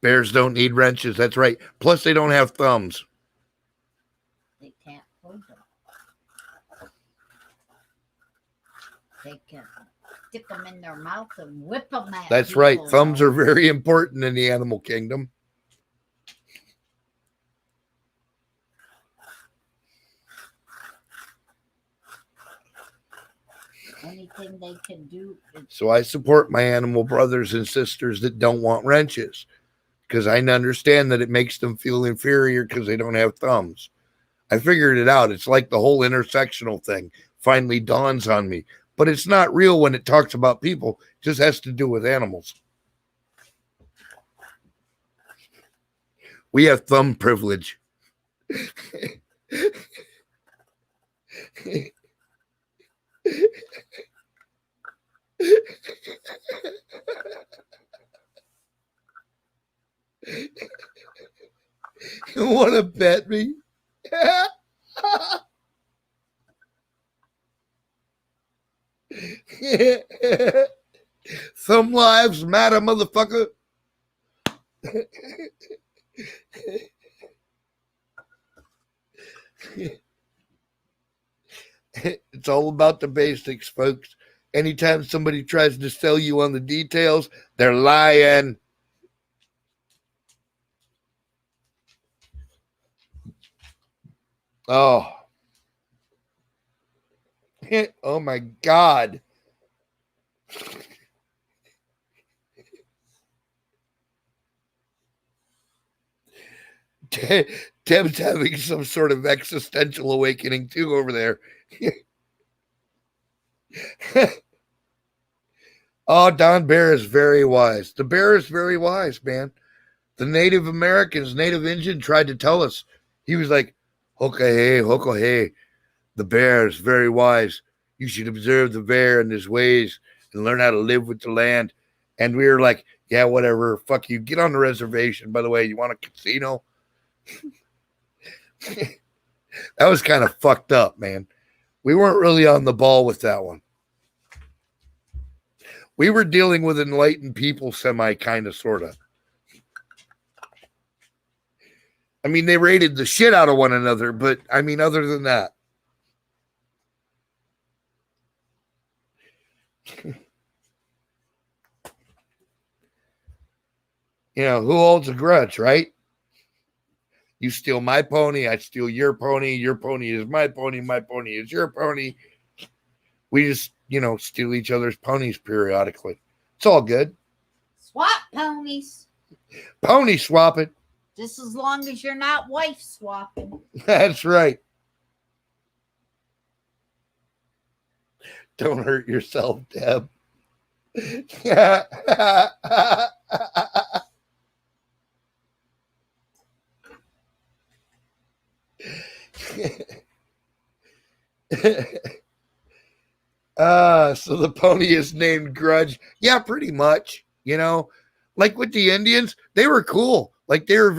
Bears don't need wrenches. That's right. Plus, they don't have thumbs. They can't hold them. They can stick them in their mouth and whip them at That's people. right. Thumbs are very important in the animal kingdom. Anything they can do. So I support my animal brothers and sisters that don't want wrenches, because I understand that it makes them feel inferior because they don't have thumbs. I figured it out. It's like the whole intersectional thing finally dawns on me. But it's not real when it talks about people. It just has to do with animals. We have thumb privilege. You want to bet me? Some lives matter, motherfucker. It's all about the basics, folks. Anytime somebody tries to sell you on the details, they're lying. Oh. Oh my God. Deb's having some sort of existential awakening too over there. Oh, Don Bear is very wise. The bear is very wise, man. The Native Americans, Native Indian tried to tell us. He was like, "Hoka hey, the bear is very wise. You should observe the bear and his ways and learn how to live with the land." And we were like, "Yeah, whatever. Fuck you. Get on the reservation. By the way, you want a casino?" That was kind of fucked up, man. We weren't really on the ball with that one. We were dealing with enlightened people, kind of, sort of. I mean, they rated the shit out of one another, but I mean, other than that. You know, who holds a grudge, right? You steal my pony, I steal your pony is my pony is your pony. We just, steal each other's ponies periodically. It's all good. Swap ponies. Pony swapping. Just as long as you're not wife swapping. That's right. Don't hurt yourself, Deb. So the pony is named Grudge. Yeah, pretty much. Like with the Indians, they were cool. Like they were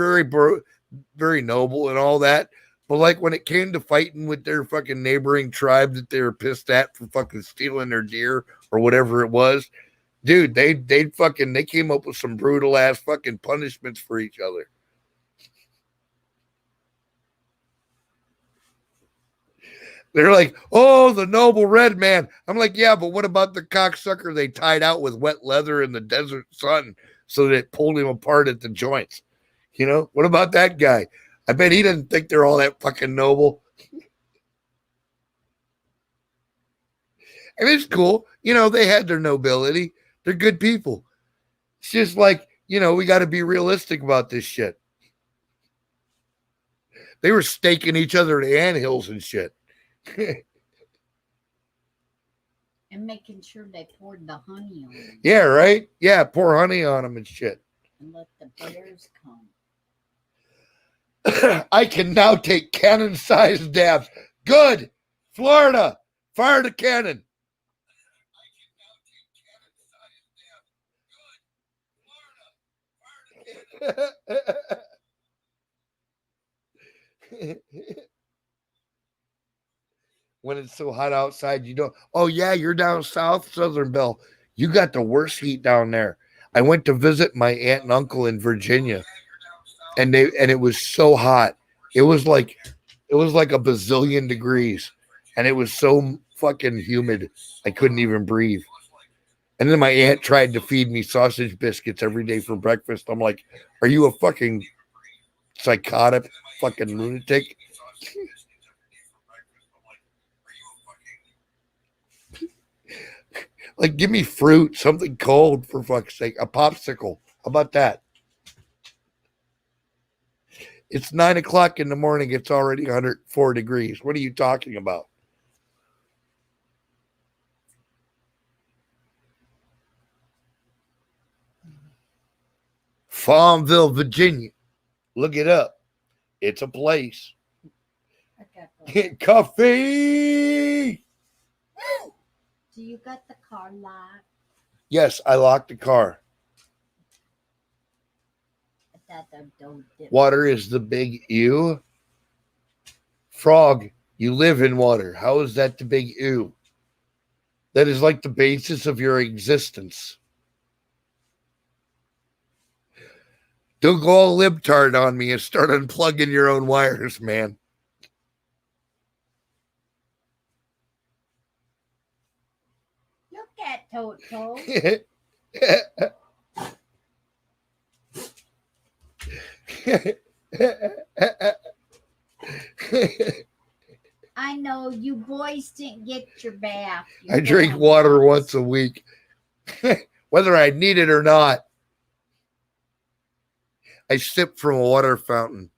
very noble and all that. But like when it came to fighting with their fucking neighboring tribe that they were pissed at for fucking stealing their deer or whatever it was, Dude, they came up with some brutal ass fucking punishments for each other. They're like, oh, the noble red man. I'm like, yeah, but what about the cocksucker they tied out with wet leather in the desert sun so that it pulled him apart at the joints? You know, what about that guy? I bet he doesn't think they're all that fucking noble. And it's cool. You know, they had their nobility. They're good people. It's just like, you know, we got to be realistic about this shit. They were staking each other to anthills and shit. And making sure they poured the honey on them. Yeah, right? Yeah, pour honey on them and shit. And let the bears come. I can now take cannon-sized dabs. Good. Florida, fire the cannon. When it's so hot outside, you don't. Oh yeah, you're down south, Southern Belle. You got the worst heat down there. I went to visit my aunt and uncle in Virginia, and it was so hot. It was like a bazillion degrees, and it was so fucking humid. I couldn't even breathe. And then my aunt tried to feed me sausage biscuits every day for breakfast. I'm like, are you a fucking psychotic fucking lunatic? Like, give me fruit, something cold for fuck's sake. A popsicle. How about that? It's 9 o'clock in the morning. It's already 104 degrees. What are you talking about? Farmville, Virginia. Look it up. It's a place. Get coffee. Do you got the car locked? Yes, I locked the car. Water is the big ew. Frog, you live in water. How is that the big ew? That is like the basis of your existence. Don't go all libtard on me and start unplugging your own wires, man. Look at Toto. I know you boys didn't get your bath. I drink water once a week, whether I need it or not. I sip from a water fountain.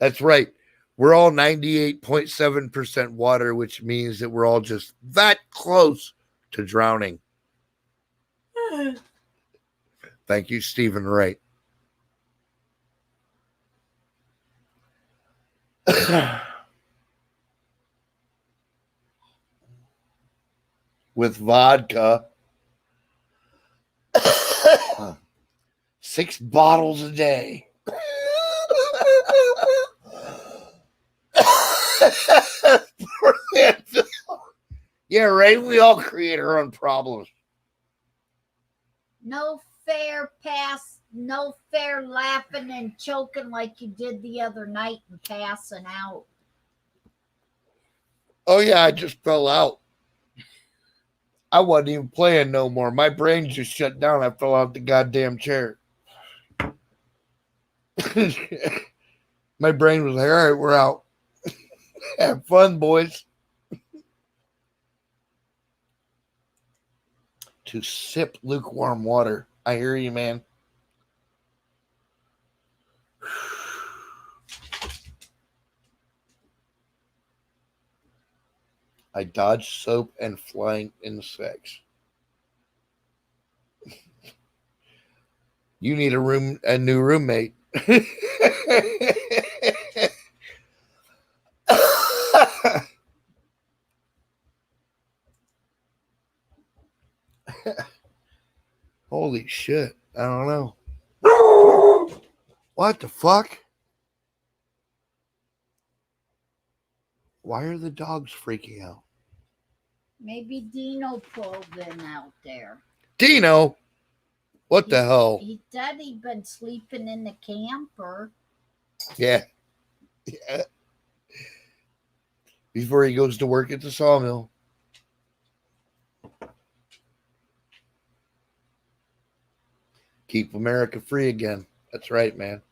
That's right. We're all 98.7% water, which means that we're all just that close to drowning. Thank you, Stephen Wright. With vodka. 6 bottles a day. Yeah, right. We all create our own problems. No fair pass, no fair laughing and choking like you did the other night and passing out. Oh yeah, I just fell out. I wasn't even playing no more. My brain just shut down. I fell out the goddamn chair. My brain was like, all right, we're out. Have fun, boys. To sip lukewarm water. I hear you, man. I dodge soap and flying insects. You need a new roommate. Holy shit. I don't know. What the fuck? Why are the dogs freaking out? Maybe Dino pulled them out there. Dino? What the hell? He said he'd been sleeping in the camper. Yeah. Yeah. Before he goes to work at the sawmill. Keep America free again. That's right, man.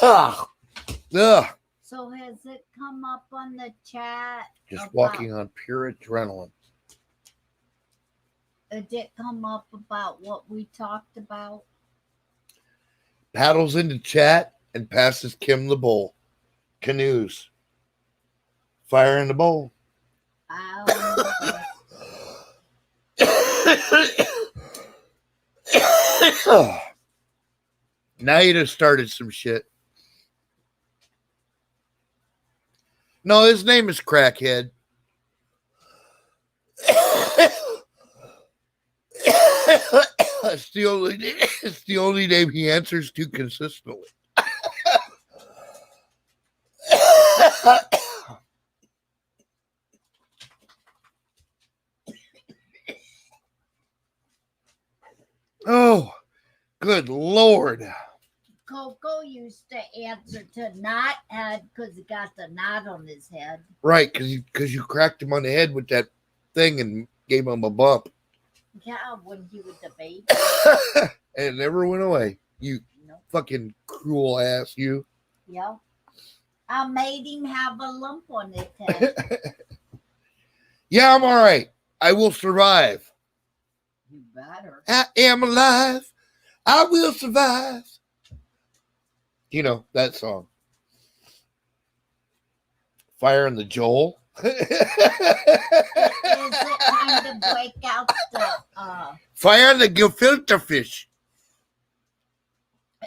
Ugh. So has it come up on the chat? Just walking on pure adrenaline. Did it come up about what we talked about? Paddles into chat and passes Kim the bowl. Canoes. Fire in the bowl. Now you just started some shit. No, his name is Crackhead. It's the only name he answers to consistently. Oh, good Lord. Coco used to answer to Knothead because he got the knot on his head. Right, because you cracked him on the head with that thing and gave him a bump. Yeah, when he was a baby. And it never went away. You fucking cruel ass, you. Yep. I made him have a lump on his head. Yeah, I'm all right. I will survive. You better. I am alive. I will survive. You know, that song. Fire in the Joel. Is it time to break out the Fire in the gefilte fish.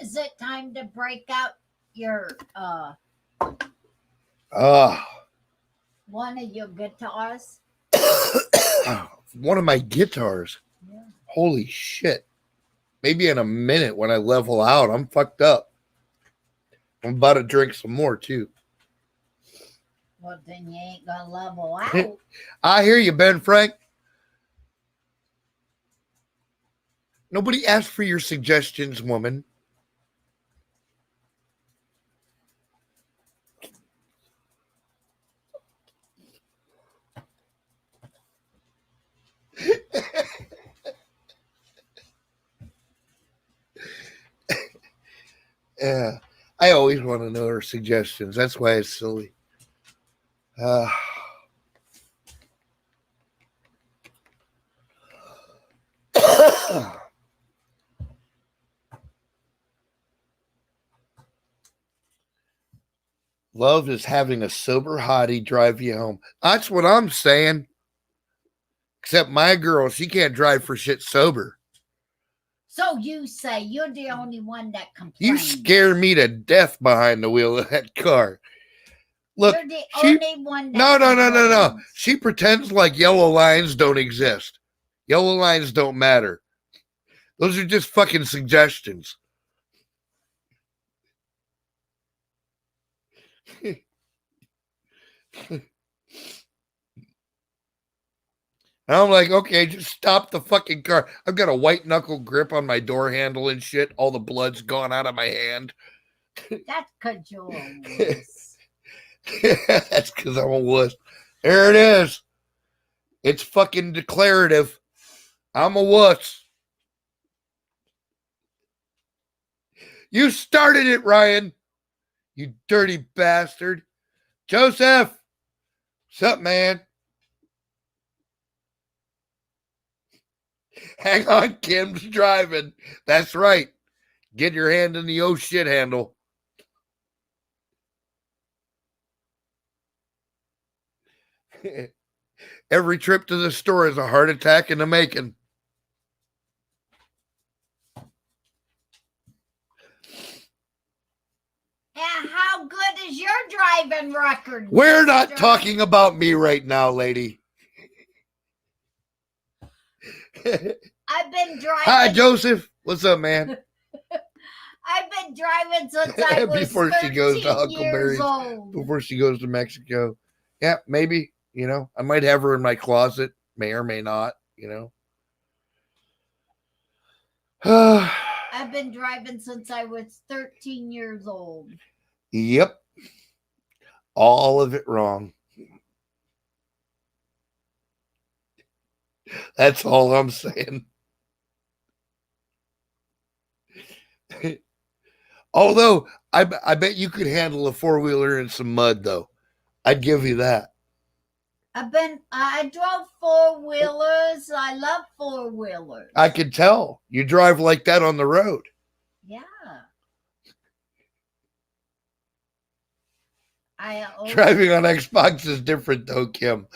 Is it time to break out your one of your guitars? One of my guitars. Yeah. Holy shit. Maybe in a minute when I level out, I'm fucked up. I'm about to drink some more too. Well, then you ain't gonna level out. I hear you, Ben Frank. Nobody asked for your suggestions, woman. Yeah, I always want to know her suggestions. That's why it's silly. Love is having a sober hottie drive you home. That's what I'm saying. Except my girl, she can't drive for shit sober. So you say you're the only one that complains. You scare me to death behind the wheel of that car. Look, you're the only one that no. She pretends like yellow lines don't exist. Yellow lines don't matter. Those are just fucking suggestions. I'm like, okay, just stop the fucking car. I've got a white knuckle grip on my door handle and shit. All the blood's gone out of my hand. That's because you're a wuss. That's because I'm a wuss. There it is. It's fucking declarative. I'm a wuss. You started it, Ryan. You dirty bastard. Joseph. What's up, man? Hang on, Kim's driving. That's right. Get your hand in the oh shit handle. Every trip to the store is a heart attack in the making. And how good is your driving record? We're not talking about me right now, lady. I've been driving. Hi, Joseph. What's up, man? I've been driving since I was Before she goes to 13 years Huckleberry's, old. before she goes to Mexico. Yeah, maybe, you know, I might have her in my closet, may or may not, you know. I've been driving since I was 13 years old. Yep. All of it wrong. That's all I'm saying. Although, I bet you could handle a four-wheeler in some mud, though. I'd give you that. I drove four-wheelers. I love four-wheelers. I could tell. You drive like that on the road. Yeah. Driving on Xbox is different, though, Kim.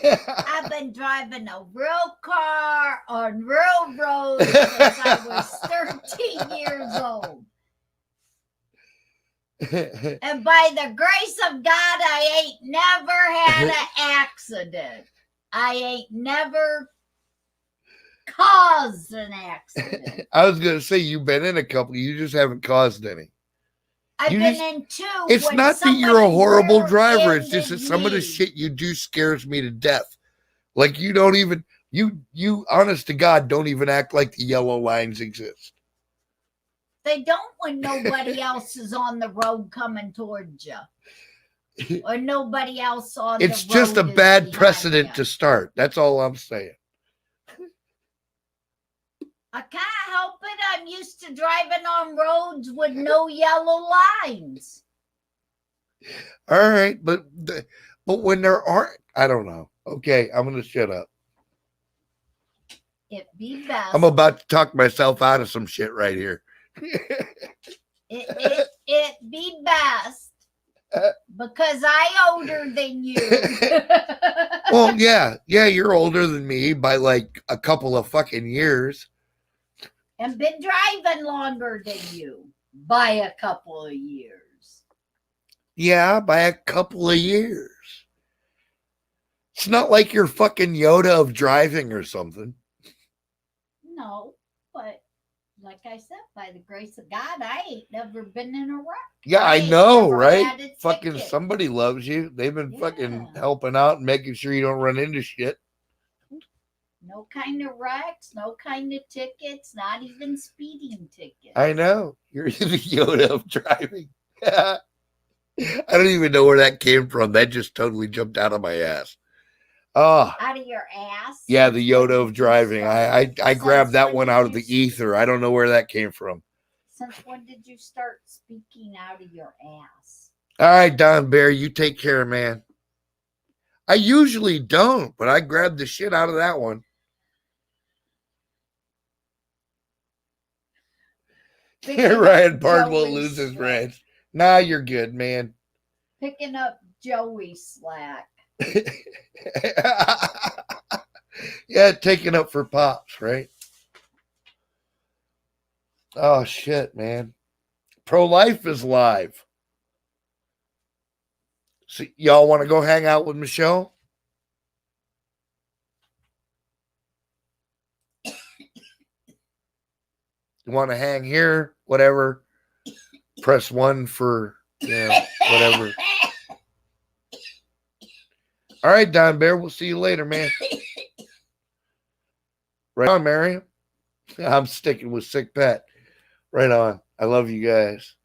I've been driving a real car on real roads since I was 13 years old. And by the grace of God, I ain't never had an accident. I ain't never caused an accident. I was going to say, you've been in a couple. You just haven't caused any. I've been in two. It's not that you're a horrible driver. It's just that some of the shit you do scares me to death. Like you don't even, you honest to God, don't even act like the yellow lines exist. They don't when nobody else is on the road coming towards you. Or nobody else on the road. It's just a bad precedent to start. That's all I'm saying. I can't help it. I'm used to driving on roads with no yellow lines. All right, but when there aren't, I don't know. Okay, I'm going to shut up. It be best. I'm about to talk myself out of some shit right here. it be best because I older than you. Well, yeah, you're older than me by like a couple of fucking years. And been driving longer than you by a couple of years. Yeah, by a couple of years. It's not like you're fucking Yoda of driving or something. No, but like I said, by the grace of God, I ain't never been in a wreck. Yeah, I know, right? Fucking somebody loves you. They've been fucking helping out and making sure you don't run into shit. No kind of wrecks, no kind of tickets, not even speeding tickets. I know. You're the Yoda of driving. I don't even know where that came from. That just totally jumped out of my ass. Oh. Out of your ass? Yeah, the Yoda of driving. I grabbed that one out of the ether. I don't know where that came from. Since when did you start speaking out of your ass? All right, Don Bear, you take care, man. I usually don't, but I grabbed the shit out of that one. Ryan Bardwell loses ranch. Nah, you're good, man. Picking up Joey slack. Yeah, taking up for Pops, right? Oh, shit, man. Pro-life is live. So y'all want to go hang out with Michelle? You want to hang here? Whatever. Press 1 for, whatever. All right, Don Bear. We'll see you later, man. Right on, Mariam. I'm sticking with Sick Pet. Right on. I love you guys.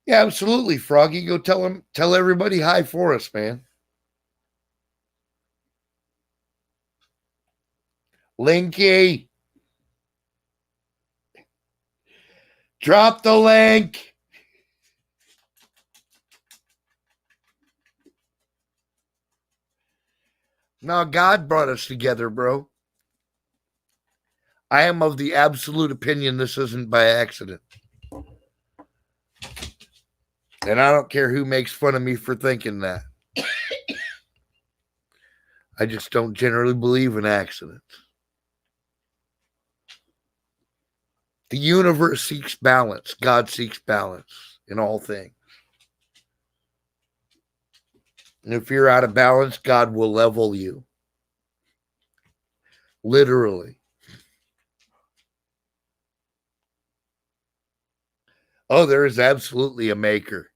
Yeah, absolutely, Froggy. Go tell everybody hi for us, man. Linky. Drop the link. No, God brought us together, bro. I am of the absolute opinion this isn't by accident. And I don't care who makes fun of me for thinking that. I just don't generally believe in accidents. The universe seeks balance. God seeks balance in all things. And if you're out of balance, God will level you. Literally. Oh, there is absolutely a maker.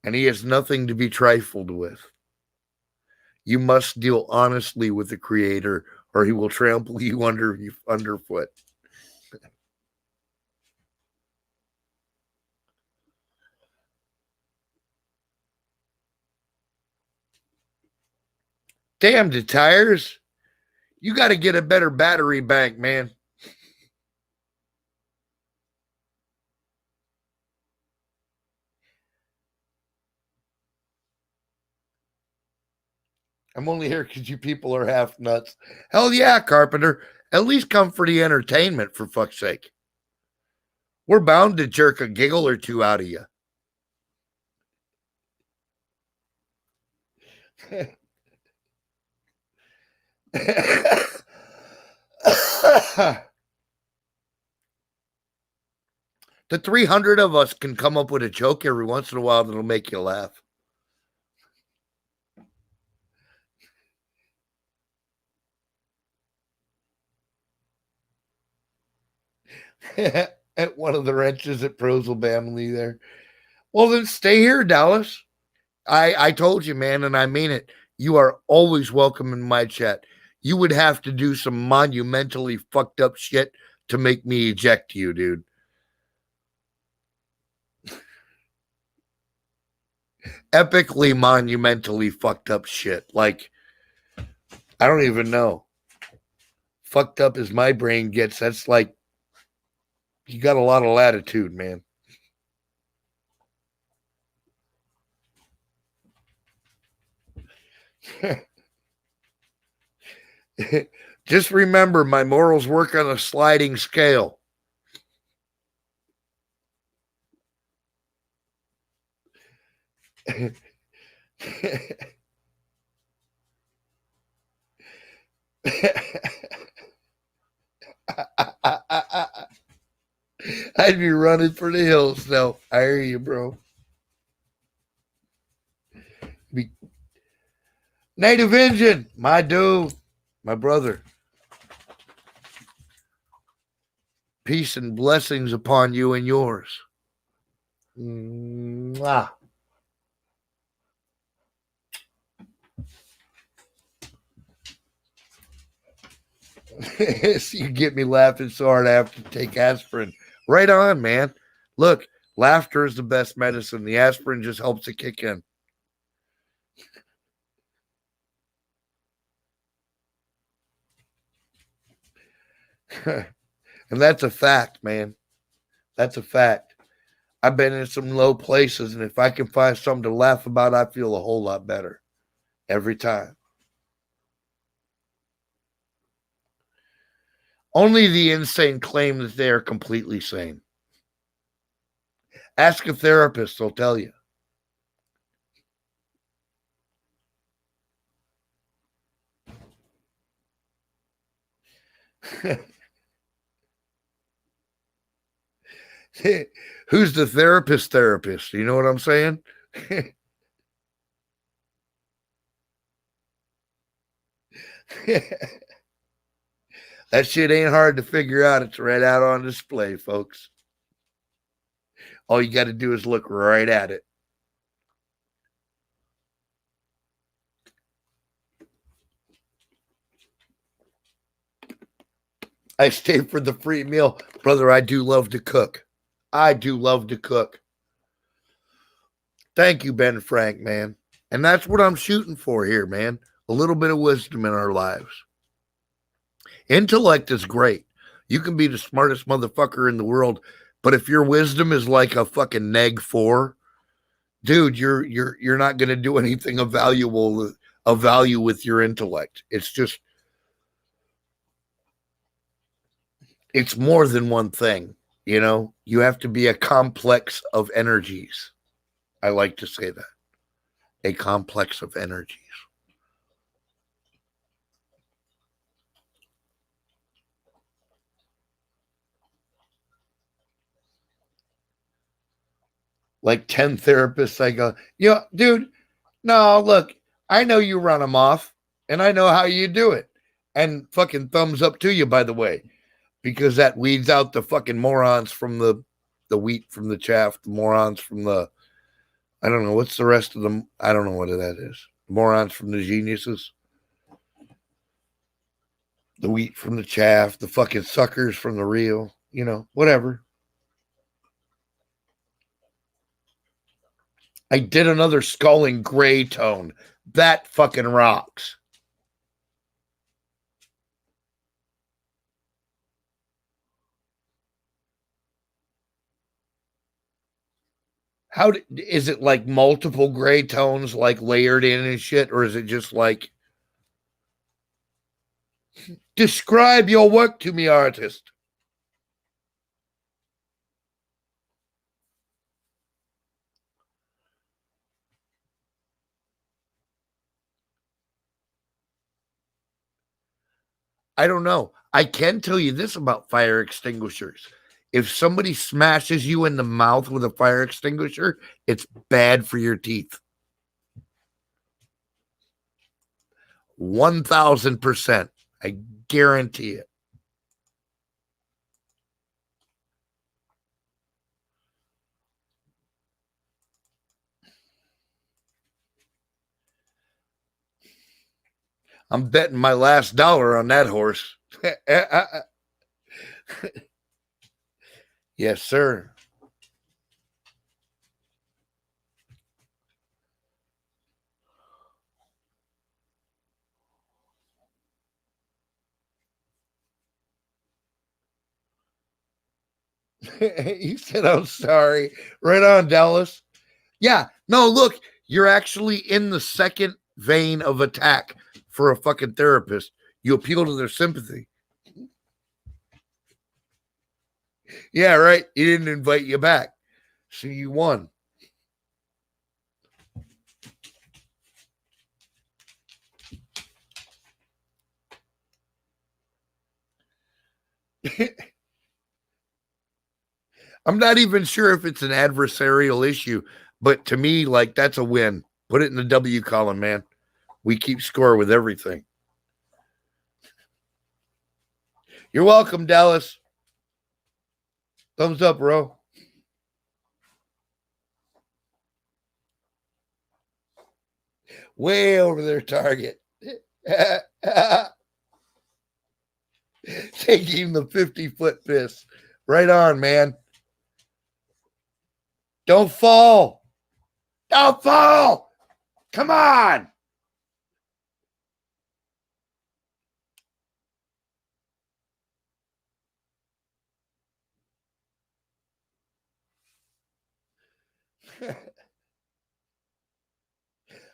And he has nothing to be trifled with. You must deal honestly with the creator, or he will trample you underfoot. Damn the tires. You got to get a better battery bank, man. I'm only here because you people are half nuts. Hell yeah, Carpenter. At least come for the entertainment, for fuck's sake. We're bound to jerk a giggle or two out of you. The 300 of us can come up with a joke every once in a while that'll make you laugh. At one of the wrenches at Prosel Family there. Well, then stay here, Dallas. I told you, man, and I mean it. You are always welcome in my chat. You would have to do some monumentally fucked up shit to make me eject you, dude. Epically, monumentally fucked up shit. Like, I don't even know. Fucked up as my brain gets, that's like, you got a lot of latitude, man. Just remember, my morals work on a sliding scale. I'd be running for the hills now. I hear you, bro. Native Indian, my dude, my brother. Peace and blessings upon you and yours. Mwah. So you get me laughing so hard I have to take aspirin. Right on, man. Look, laughter is the best medicine. The aspirin just helps it kick in. And that's a fact, man. That's a fact. I've been in some low places, and if I can find something to laugh about, I feel a whole lot better every time. Only the insane claim that they are completely sane. Ask a therapist, they'll tell you. Who's the therapist? You know what I'm saying? That shit ain't hard to figure out. It's right out on display, folks. All you got to do is look right at it. I stay for the free meal. Brother, I do love to cook. I do love to cook. Thank you, Ben Frank, man. And that's what I'm shooting for here, man. A little bit of wisdom in our lives. Intellect is great. You can be the smartest motherfucker in the world, but if your wisdom is like a fucking neg 4, dude, you're not going to do anything of value with your intellect. It's more than one thing, you know. You have to be a complex of energies. I like to say that. A complex of energies. like 10 therapists. I go, dude, no, look, I know you run them off and I know how you do it. And fucking thumbs up to you, by the way, because that weeds out the fucking morons from the wheat from the chaff, the morons from the, I don't know, what's the rest of them? I don't know what that is. Morons from the geniuses. The wheat from the chaff, the fucking suckers from the real, whatever. I did another skull in gray tone. That fucking rocks. Is it like multiple gray tones like layered in and shit, or is it just like describe your work to me, artist? I don't know. I can tell you this about fire extinguishers. If somebody smashes you in the mouth with a fire extinguisher, it's bad for your teeth. 1,000%. I guarantee it. I'm betting my last dollar on that horse. Yes, sir. You said, I'm sorry. Right on, Dallas. Yeah. No, look, you're actually in the second vein of attack for a fucking therapist. You appeal to their sympathy. Yeah, right. He didn't invite you back. So you won. I'm not even sure if it's an adversarial issue, but to me, like, that's a win. Put it in the W column, man. We keep score with everything. You're welcome, Dallas. Thumbs up, bro. Way over their target. Taking the 50-foot piss. Right on, man. Don't fall. Don't fall. Come on.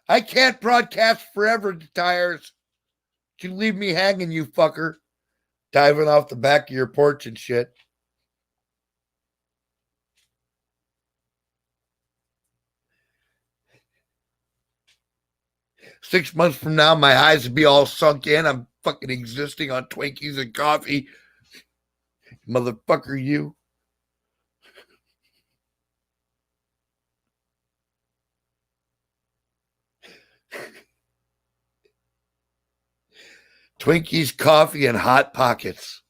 I can't broadcast forever, tires. You leave me hanging, you fucker. Diving off the back of your porch and shit. Six months from now, my eyes will be all sunk in. I'm fucking existing on Twinkies and coffee. Motherfucker, you. Twinkies, coffee, and Hot Pockets.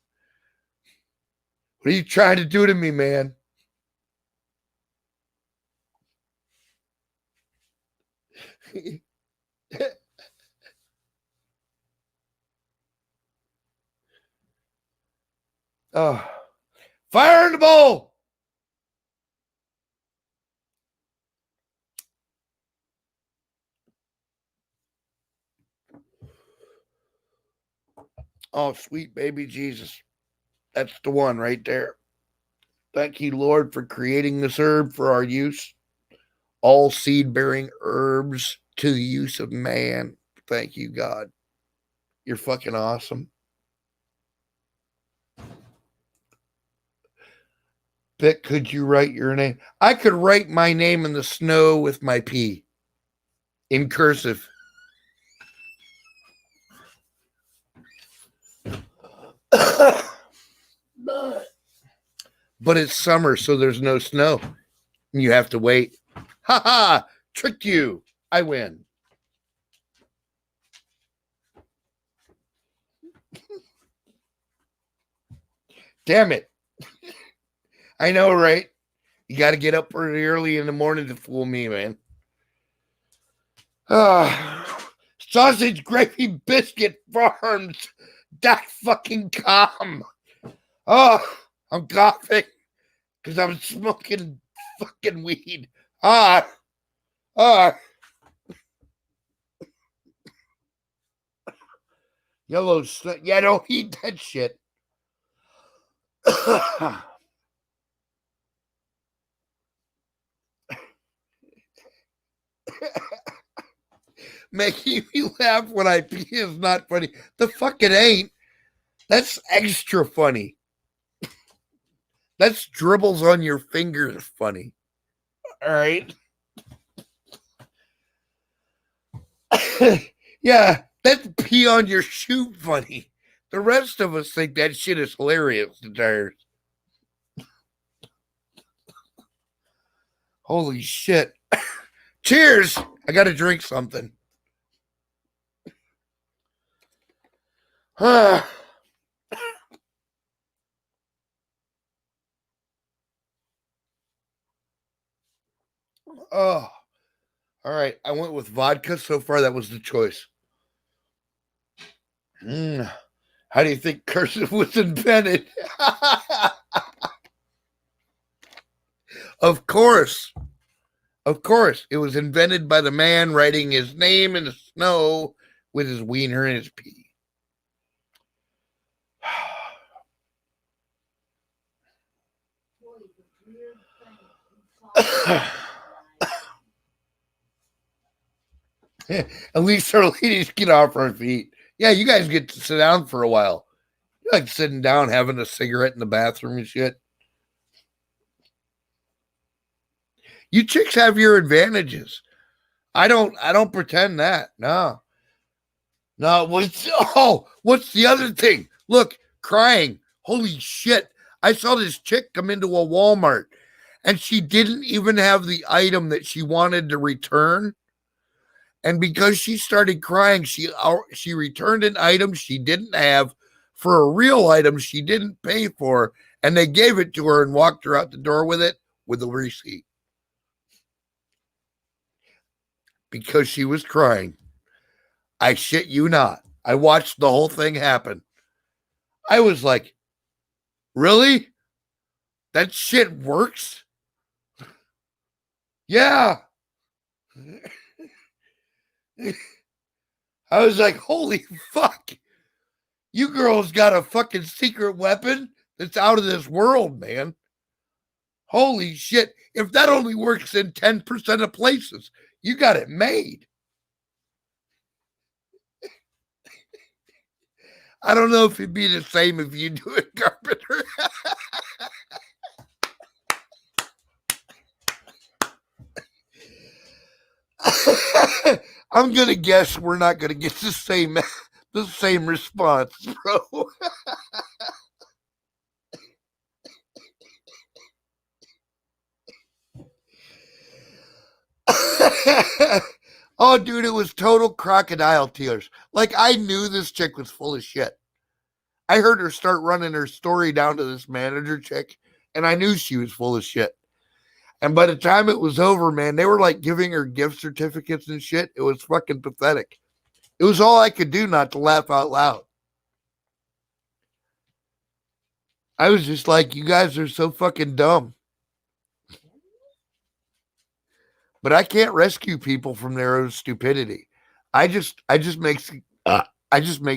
What are you trying to do to me, man? Oh. Fire in the bowl. Oh, sweet baby Jesus. That's the one right there. Thank you, Lord, for creating this herb for our use. All seed-bearing herbs to the use of man. Thank you, God. You're fucking awesome. Vic, could you write your name? I could write my name in the snow with my P in cursive. But it's summer, so there's no snow. You have to wait. Ha ha! Tricked you. I win. Damn it. I know, right? You got to get up pretty early in the morning to fool me, man. Sausage gravy biscuit farms.com. Oh, I'm coughing because I'm smoking fucking weed. Yellow stuff. Yeah, don't eat that shit. Making me laugh when I pee is not funny. The fuck it ain't. That's extra funny. That's dribbles on your fingers funny. All right. Yeah, that's pee on your shoe funny. The rest of us think that shit is hilarious. Holy shit. Cheers. I got to drink something. Oh, all right. I went with vodka. So far, that was the choice. How do you think cursive was invented? Of course. Of course. It was invented by the man writing his name in the snow with his wiener and his pee. At least our ladies get off our feet. Yeah, you guys get to sit down for a while. You like sitting down, having a cigarette in the bathroom and shit. You chicks have your advantages. I don't pretend that. No. What's the other thing? Look, crying. Holy shit. I saw this chick come into a Walmart and she didn't even have the item that she wanted to return. And because she started crying, she returned an item she didn't have for a real item she didn't pay for, and they gave it to her and walked her out the door with it with a receipt. Because she was crying. I shit you not. I watched the whole thing happen. I was like, really? That shit works? Yeah. I was like, holy fuck. You girls got a fucking secret weapon that's out of this world, man. Holy shit. If that only works in 10% of places, you got it made. I don't know if it'd be the same if you do it, Carpenter. I'm gonna guess we're not gonna get the same response, bro. Oh, dude, it was total crocodile tears. Like, I knew this chick was full of shit. I heard her start running her story down to this manager chick, and I knew she was full of shit. And by the time it was over, man, they were like giving her gift certificates and shit. It was fucking pathetic. It was all I could do not to laugh out loud. I was just like, you guys are so fucking dumb. But I can't rescue people from their own stupidity. I just make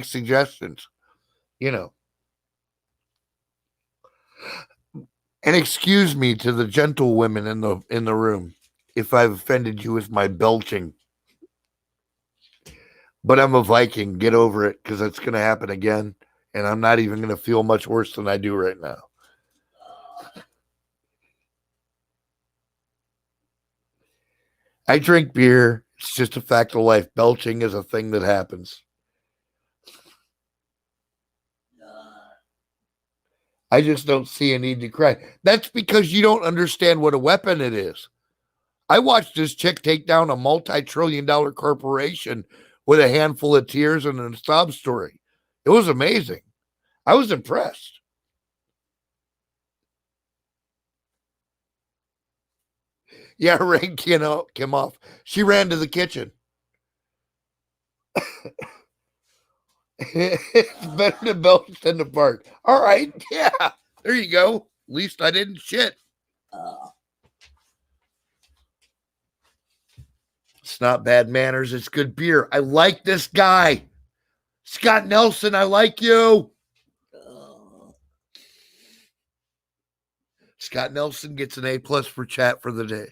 suggestions, you know. And excuse me to the gentle women in the room if I've offended you with my belching. But I'm a Viking. Get over it, because it's going to happen again. And I'm not even going to feel much worse than I do right now. I drink beer. It's just a fact of life. Belching is a thing that happens. I just don't see a need to cry. That's because you don't understand what a weapon it is. I watched this chick take down a multi-trillion-dollar corporation with a handful of tears and a sob story. It was amazing. I was impressed. Yeah, rain came off. She ran to the kitchen. It's better to belch than to fart. All right, yeah, there you go. At least I didn't shit. It's not bad manners. It's good beer. I like this guy. Scott Nelson, I like you. Scott Nelson gets an A+ for chat for the day.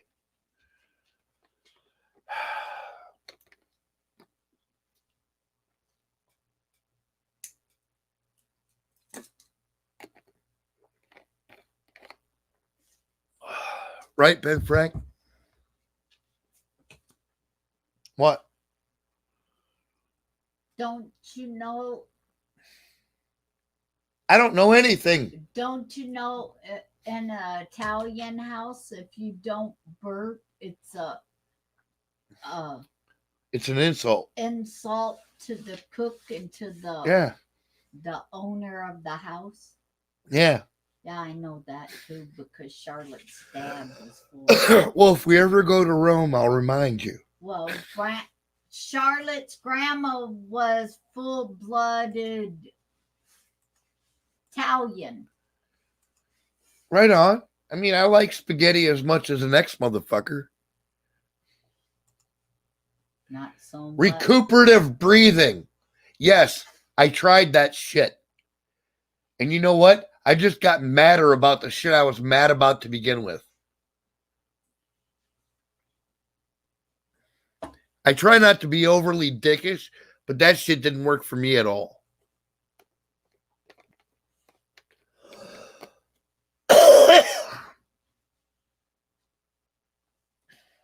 Right, Ben Frank? What? Don't you know? I don't know anything. Don't you know in an Italian house, if you don't burp, it's It's an insult. insult to the cook and to Yeah. the owner of the house? Yeah. Yeah, I know that too because Charlotte's dad was full. Well, if we ever go to Rome, I'll remind you. Well, Charlotte's grandma was full-blooded Italian. Right on. I mean, I like spaghetti as much as the next motherfucker. Not so much. Recuperative breathing. Yes, I tried that shit. And you know what? I just got madder about the shit I was mad about to begin with. I try not to be overly dickish, but that shit didn't work for me at all.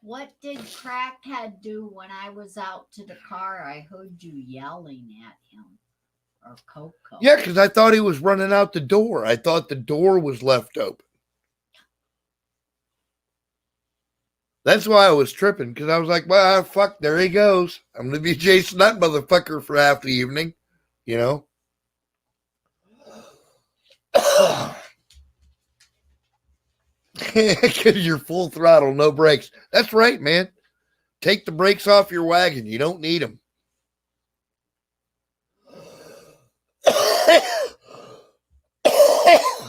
What did Crackhead do when I was out to the car? I heard you yelling at him. Or Coco. Yeah, because I thought he was running out the door. I thought the door was left open. That's why I was tripping, because I was like, well, fuck, there he goes. I'm going to be chasing that motherfucker for half the evening, you know? Because you're full throttle, no brakes. That's right, man. Take the brakes off your wagon. You don't need them.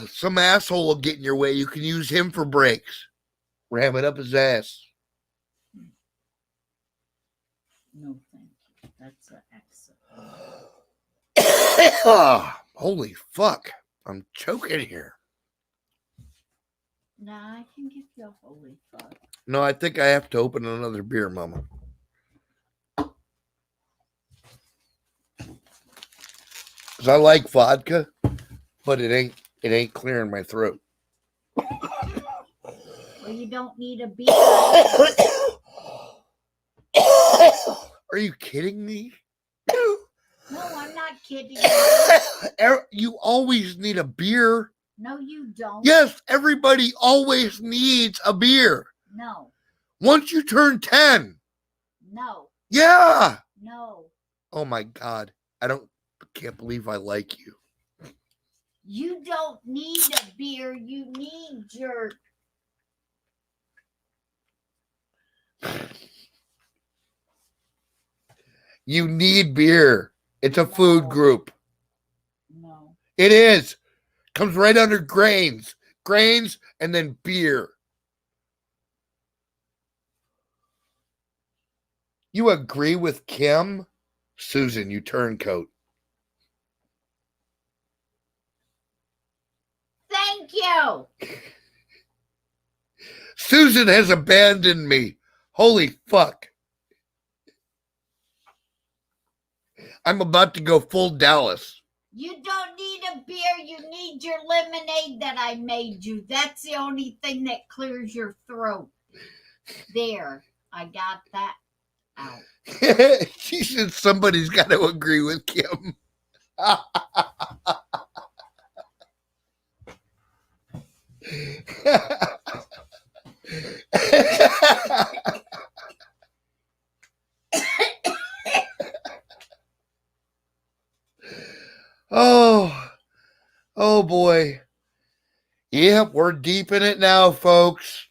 Some asshole will get in your way. You can use him for brakes. Ram it up his ass. No, thank you. That's an accident. Holy fuck. I'm choking here. Nah, I can give you a holy fuck. No, I think I have to open another beer, Mama. Because I like vodka, but it ain't clearing my throat. Well, you don't need a beer. Are you kidding me? No, I'm not kidding you. You always need a beer. No, you don't. Yes, everybody always needs a beer. No. Once you turn 10. No. Yeah. No. Oh my God. Can't believe I like you. You don't need a beer. You need your... You need beer. It's a food group. No. It is. Comes right under grains. Grains and then beer. You agree with Kim? Susan, you turncoat. Thank you. Susan has abandoned me. Holy fuck. I'm about to go full Dallas. You don't need a beer. You need your lemonade that I made you. That's the only thing that clears your throat. There. I got that out. She said somebody's got to agree with Kim. oh boy. Yep, we're deep in it now, folks.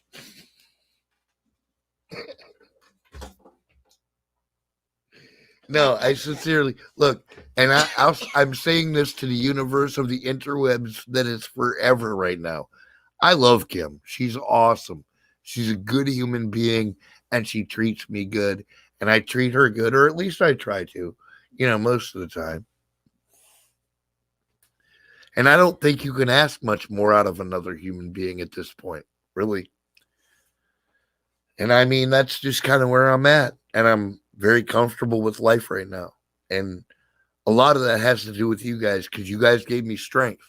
No, I sincerely look, and I'm saying this to the universe of the interwebs that is forever right now. I love Kim. She's awesome. She's a good human being, and she treats me good, and I treat her good, or at least I try to, most of the time. And I don't think you can ask much more out of another human being at this point, really. And I mean, that's just kind of where I'm at, and I'm very comfortable with life right now. And a lot of that has to do with you guys, because you guys gave me strength.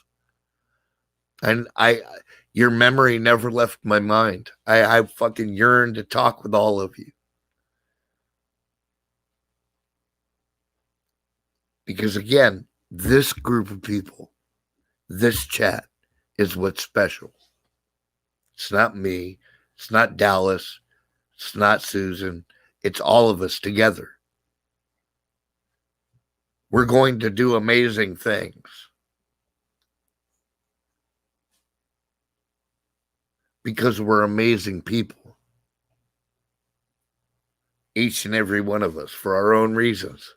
And your memory never left my mind. I fucking yearn to talk with all of you. Because again, this group of people, this chat is what's special. It's not me. It's not Dallas. It's not Susan. It's all of us together. We're going to do amazing things. Because we're amazing people. Each and every one of us, for our own reasons.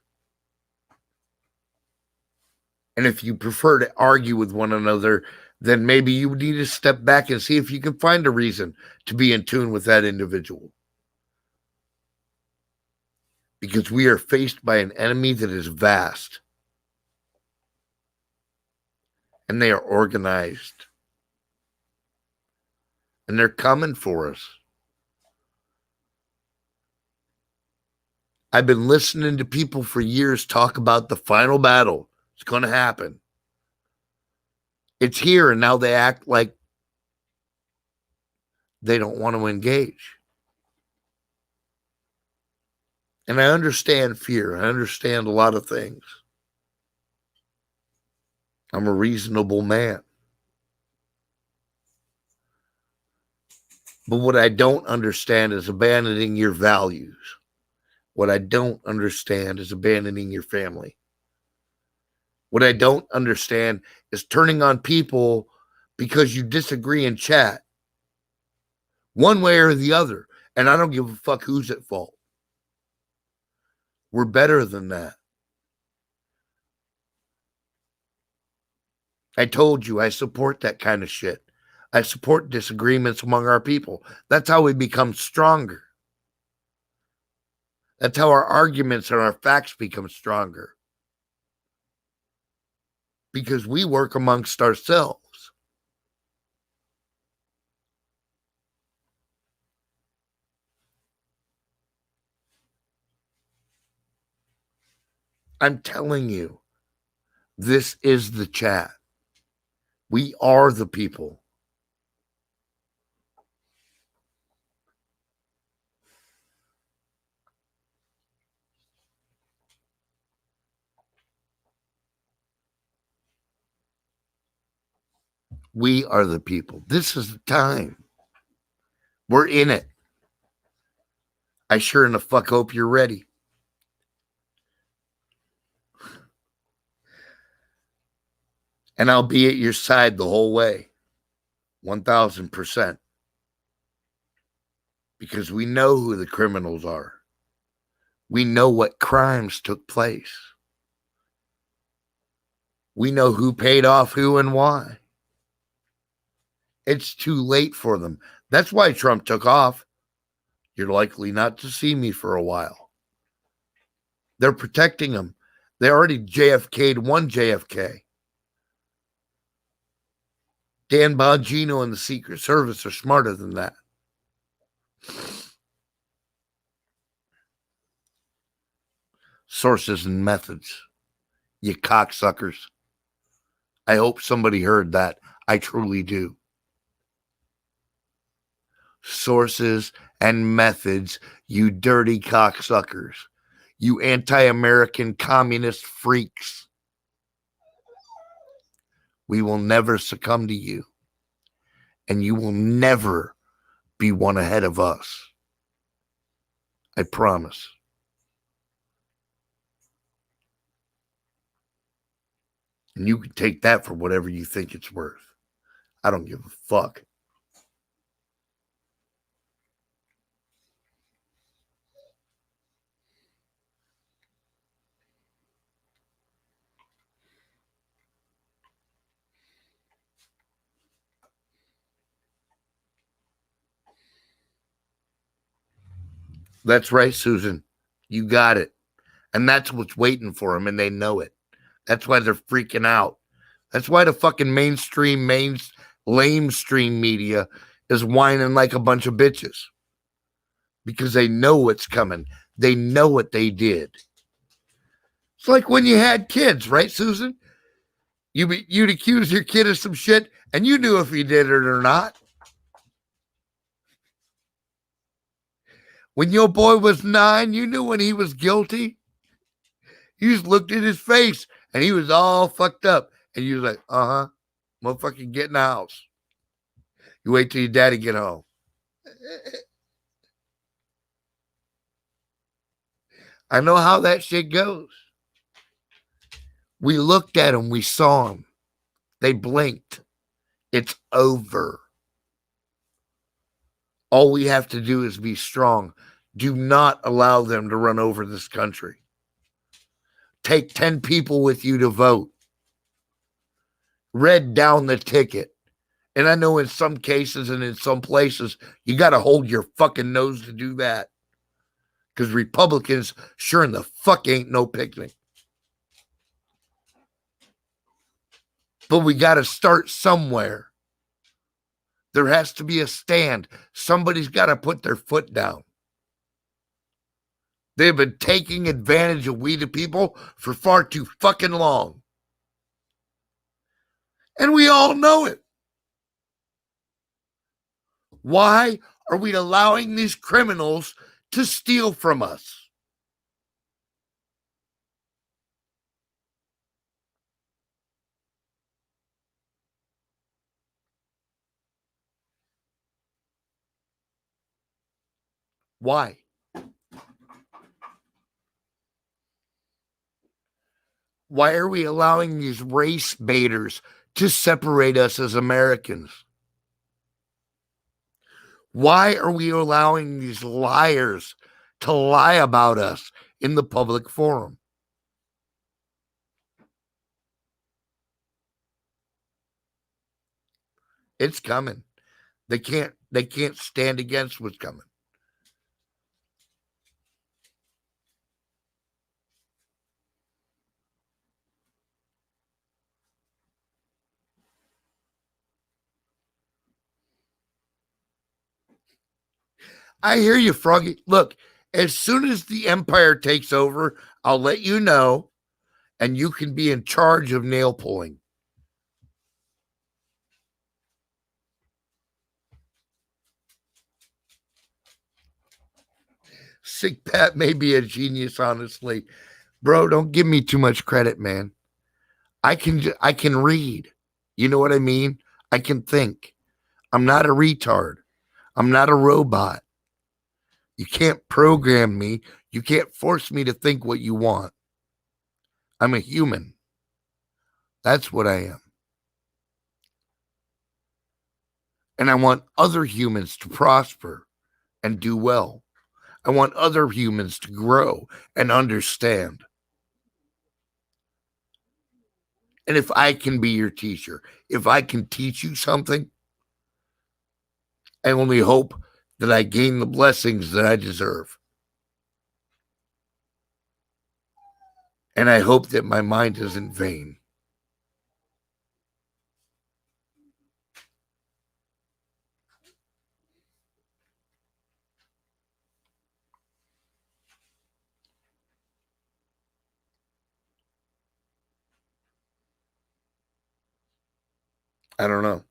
And if you prefer to argue with one another, then maybe you need to step back and see if you can find a reason to be in tune with that individual. Because we are faced by an enemy that is vast. And they are organized. And they're coming for us. I've been listening to people for years talk about the final battle. It's going to happen. It's here, and now they act like they don't want to engage. And I understand fear. I understand a lot of things. I'm a reasonable man. But what I don't understand is abandoning your values. What I don't understand is abandoning your family. What I don't understand is turning on people because you disagree in chat. One way or the other. And I don't give a fuck who's at fault. We're better than that. I told you I support that kind of shit. I support disagreements among our people. That's how we become stronger. That's how our arguments and our facts become stronger. Because we work amongst ourselves. I'm telling you, this is the chat. We are the people. We are the people. This is the time. We're in it. I sure in the fuck hope you're ready. And I'll be at your side the whole way. 1,000%. Because we know who the criminals are. We know what crimes took place. We know who paid off who and why. It's too late for them. That's why Trump took off. You're likely not to see me for a while. They're protecting him. They already JFK'd one JFK. Dan Bongino and the Secret Service are smarter than that. Sources and methods. You cocksuckers. I hope somebody heard that. I truly do. Sources and methods, you dirty cocksuckers. You anti-American communist freaks. We will never succumb to you. and you will never be one ahead of us. I promise. And you can take that for whatever you think it's worth. I don't give a fuck. That's right, Susan. You got it. And that's what's waiting for them, and they know it. That's why they're freaking out. That's why the fucking lamestream media is whining like a bunch of bitches. Because they know what's coming. They know what they did. It's like when you had kids, right, Susan? You'd accuse your kid of some shit, and you knew if he did it or not. When your boy was 9, you knew when he was guilty. You just looked at his face, and he was all fucked up. And you was like, motherfucking get in the house. You wait till your daddy get home. I know how that shit goes. We looked at them. We saw them. They blinked. It's over. All we have to do is be strong. Do not allow them to run over this country. Take 10 people with you to vote. Read down the ticket. And I know in some cases and in some places, you got to hold your fucking nose to do that. Because Republicans sure in the fuck ain't no picnic. But we got to start somewhere. There has to be a stand. Somebody's got to put their foot down. They've been taking advantage of we the people for far too fucking long. And we all know it. Why are we allowing these criminals to steal from us? Why? Why are we allowing these race baiters to separate us as Americans? Why are we allowing these liars to lie about us in the public forum? It's coming. They can't stand against what's coming. I hear you, Froggy. Look, as soon as the empire takes over, I'll let you know, and you can be in charge of nail pulling. Sick Pat may be a genius, honestly. Bro, don't give me too much credit, man. I can read. You know what I mean? I can think. I'm not a retard. I'm not a robot. You can't program me. You can't force me to think what you want. I'm a human. That's what I am. And I want other humans to prosper and do well. I want other humans to grow and understand. And if I can be your teacher, if I can teach you something, I only hope that I gain the blessings that I deserve. And I hope that my mind isn't vain. I don't know.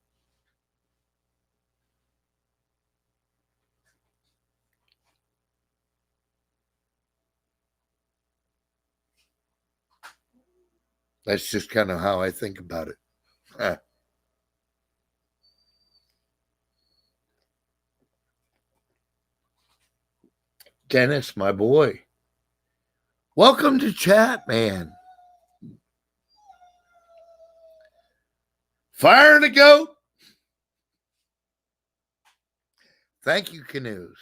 That's just kind of how I think about it. Dennis, my boy. Welcome to chat, man. Firing a goat. Thank you, Canoes.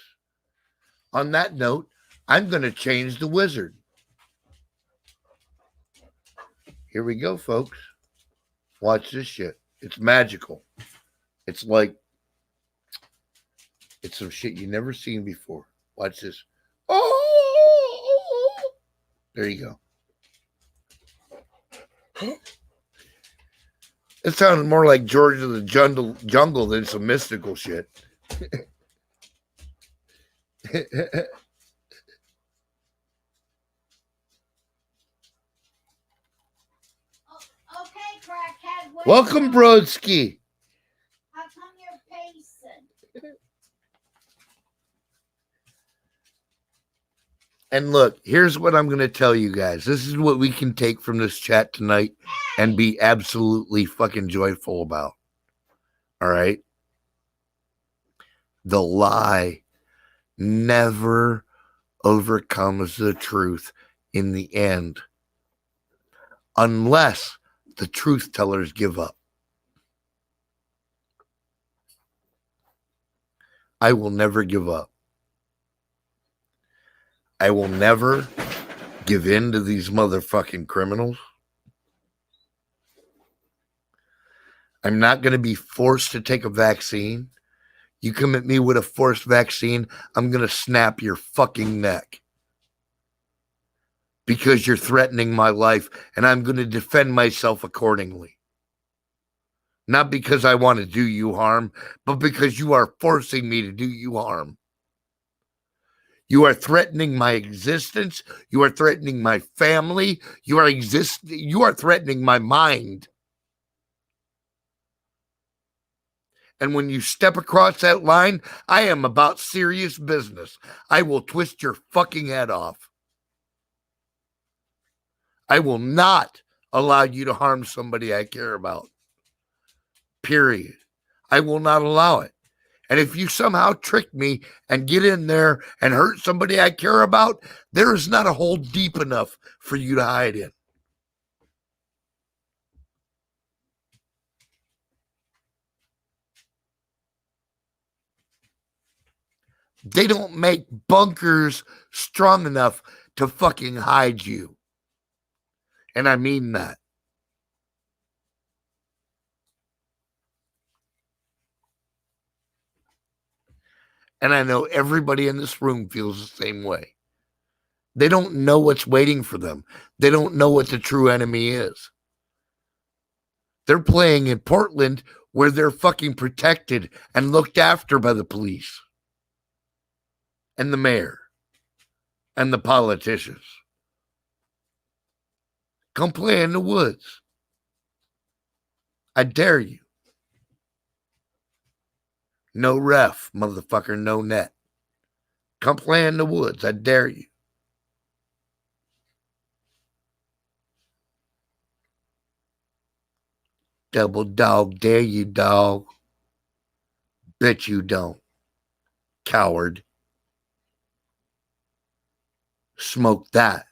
On that note, I'm going to change the wizard. Here we go, folks. Watch this shit. It's magical. It's some shit you never seen before. Watch this. Oh, there you go. It sounded more like George of the Jungle than some mystical shit. Okay, crackhead. Welcome, Brodsky. How come you're pacing? And look, here's what I'm going to tell you guys. This is what we can take from this chat tonight and be absolutely fucking joyful about. All right? The lie never overcomes the truth in the end, unless the truth tellers give up. I will never give up. I will never give in to these motherfucking criminals. I'm not going to be forced to take a vaccine. You come at me with a forced vaccine, I'm going to snap your fucking neck. Because you're threatening my life, and I'm going to defend myself accordingly. Not because I want to do you harm, but because you are forcing me to do you harm. You are threatening my existence. You are threatening my family. You are threatening my mind. And when you step across that line, I am about serious business. I will twist your fucking head off. I will not allow you to harm somebody I care about. Period. I will not allow it. And if you somehow trick me and get in there and hurt somebody I care about, there is not a hole deep enough for you to hide in. They don't make bunkers strong enough to fucking hide you. And I mean that. And I know everybody in this room feels the same way. They don't know what's waiting for them. They don't know what the true enemy is. They're playing in Portland where they're fucking protected and looked after by the police and the mayor and the politicians. Come play in the woods. I dare you. No ref, motherfucker, no net. Come play in the woods. I dare you. Double dog, dare you, dog. Bet you don't. Coward. Smoke that.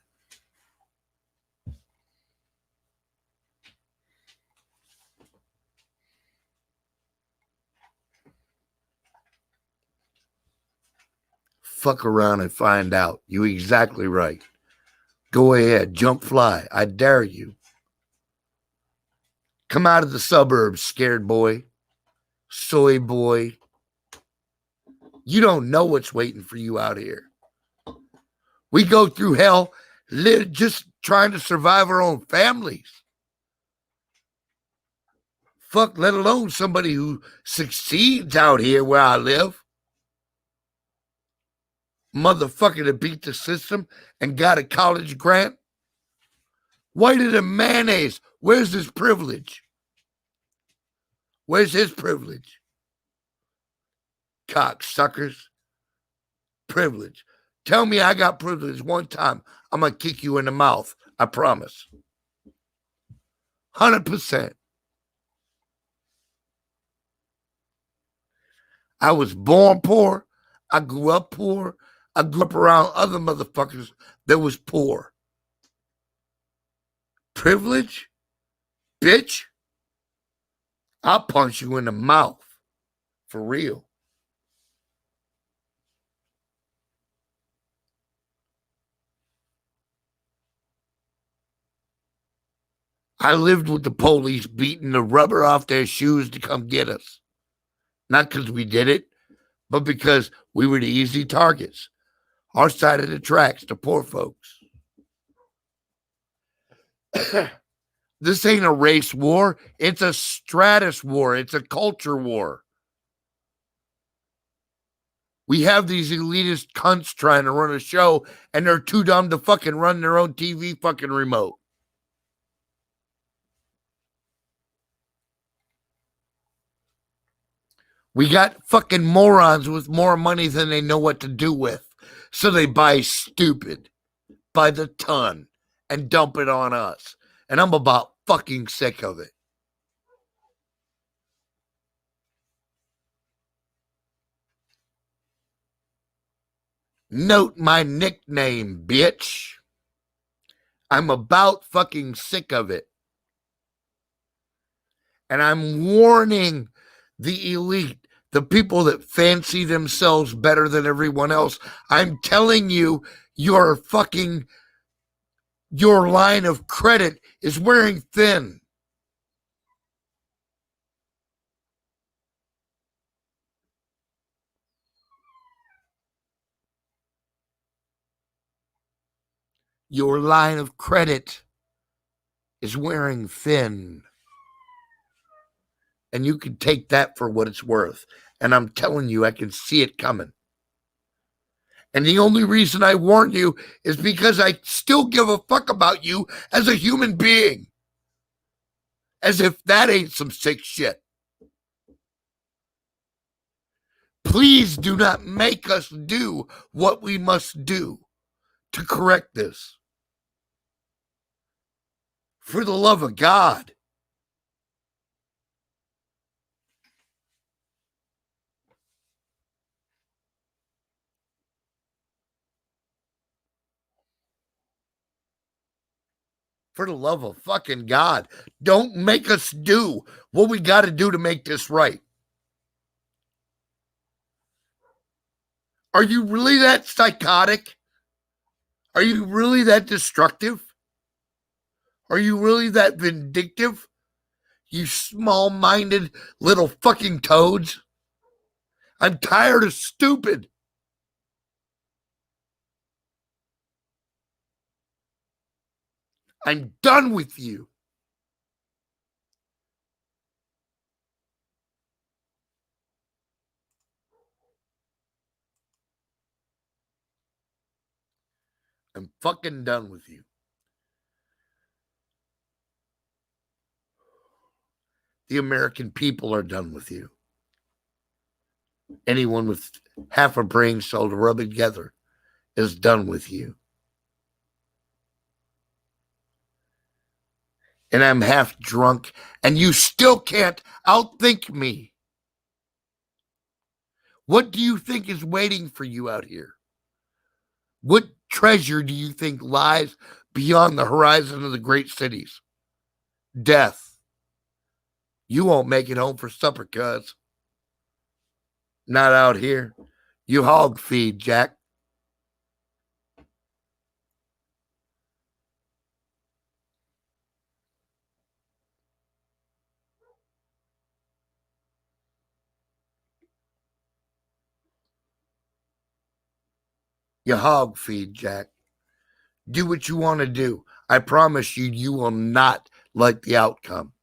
Fuck around and find out. You exactly right. Go ahead. Jump fly. I dare you. Come out of the suburbs, scared boy. Soy boy. You don't know what's waiting for you out here. We go through hell just trying to survive our own families. Fuck, let alone somebody who succeeds out here where I live. Motherfucker that beat the system and got a college grant. Whiter than mayonnaise. Where's his privilege? Where's his privilege? Cocksuckers. Privilege. Tell me I got privilege one time. I'm going to kick you in the mouth. I promise. 100%. I was born poor. I grew up poor. I grew up around other motherfuckers that was poor. Privilege? Bitch? I'll punch you in the mouth. For real. I lived with the police beating the rubber off their shoes to come get us. Not because we did it, but because we were the easy targets. Our side of the tracks, the poor folks. This ain't a race war. It's a stratus war. It's a culture war. We have these elitist cunts trying to run a show, and they're too dumb to fucking run their own TV fucking remote. We got fucking morons with more money than they know what to do with. So they buy stupid by the ton and dump it on us. And I'm about fucking sick of it. Note my nickname, bitch. I'm about fucking sick of it. And I'm warning the elite, the people that fancy themselves better than everyone else. I'm telling you, your line of credit is wearing thin. Your line of credit is wearing thin. And you can take that for what it's worth. And I'm telling you, I can see it coming. And the only reason I warn you is because I still give a fuck about you as a human being. As if that ain't some sick shit. Please do not make us do what we must do to correct this. For the love of God. For the love of fucking God, don't make us do what we got to do to make this right. Are you really that psychotic? Are you really that destructive? Are you really that vindictive? You small-minded little fucking toads. I'm tired of stupid. I'm done with you. I'm fucking done with you. The American people are done with you. Anyone with half a brain cell to rub it together is done with you. And I'm half drunk, and you still can't outthink me. What do you think is waiting for you out here? What treasure do you think lies beyond the horizon of the great cities? Death. You won't make it home for supper, cuz. Not out here. You hog feed, Jack. You hog feed, Jack. Do what you want to do. I promise you, you will not like the outcome.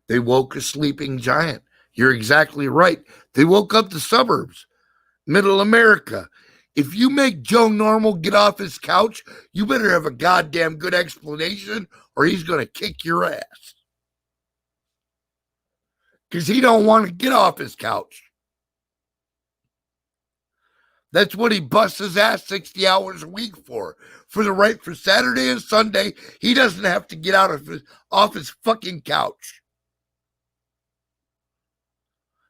They woke a sleeping giant. You're exactly right. They woke up the suburbs, middle America. If you make Joe Normal get off his couch, you better have a goddamn good explanation or he's going to kick your ass. Because he don't want to get off his couch. That's what he busts his ass 60 hours a week for. For the right for Saturday and Sunday, he doesn't have to get out of off his fucking couch.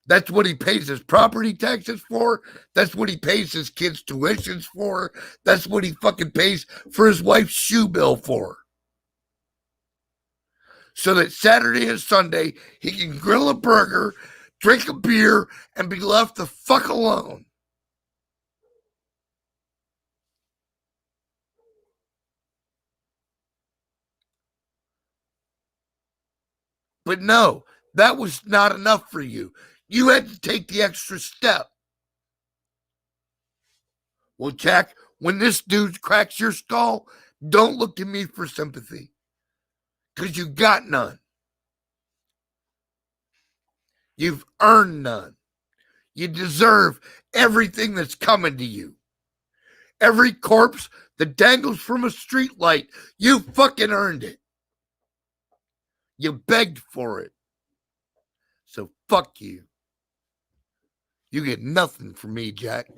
That's what he pays his property taxes for. That's what he pays his kids' tuitions for. That's what he fucking pays for his wife's shoe bill for. So that Saturday and Sunday, he can grill a burger, drink a beer, and be left the fuck alone. But no, that was not enough for you. You had to take the extra step. Well, Jack, when this dude cracks your skull, don't look to me for sympathy. Because you got none. You've earned none. You deserve everything that's coming to you. Every corpse that dangles from a streetlight, you fucking earned it. You begged for it. So fuck you. You get nothing from me, Jack.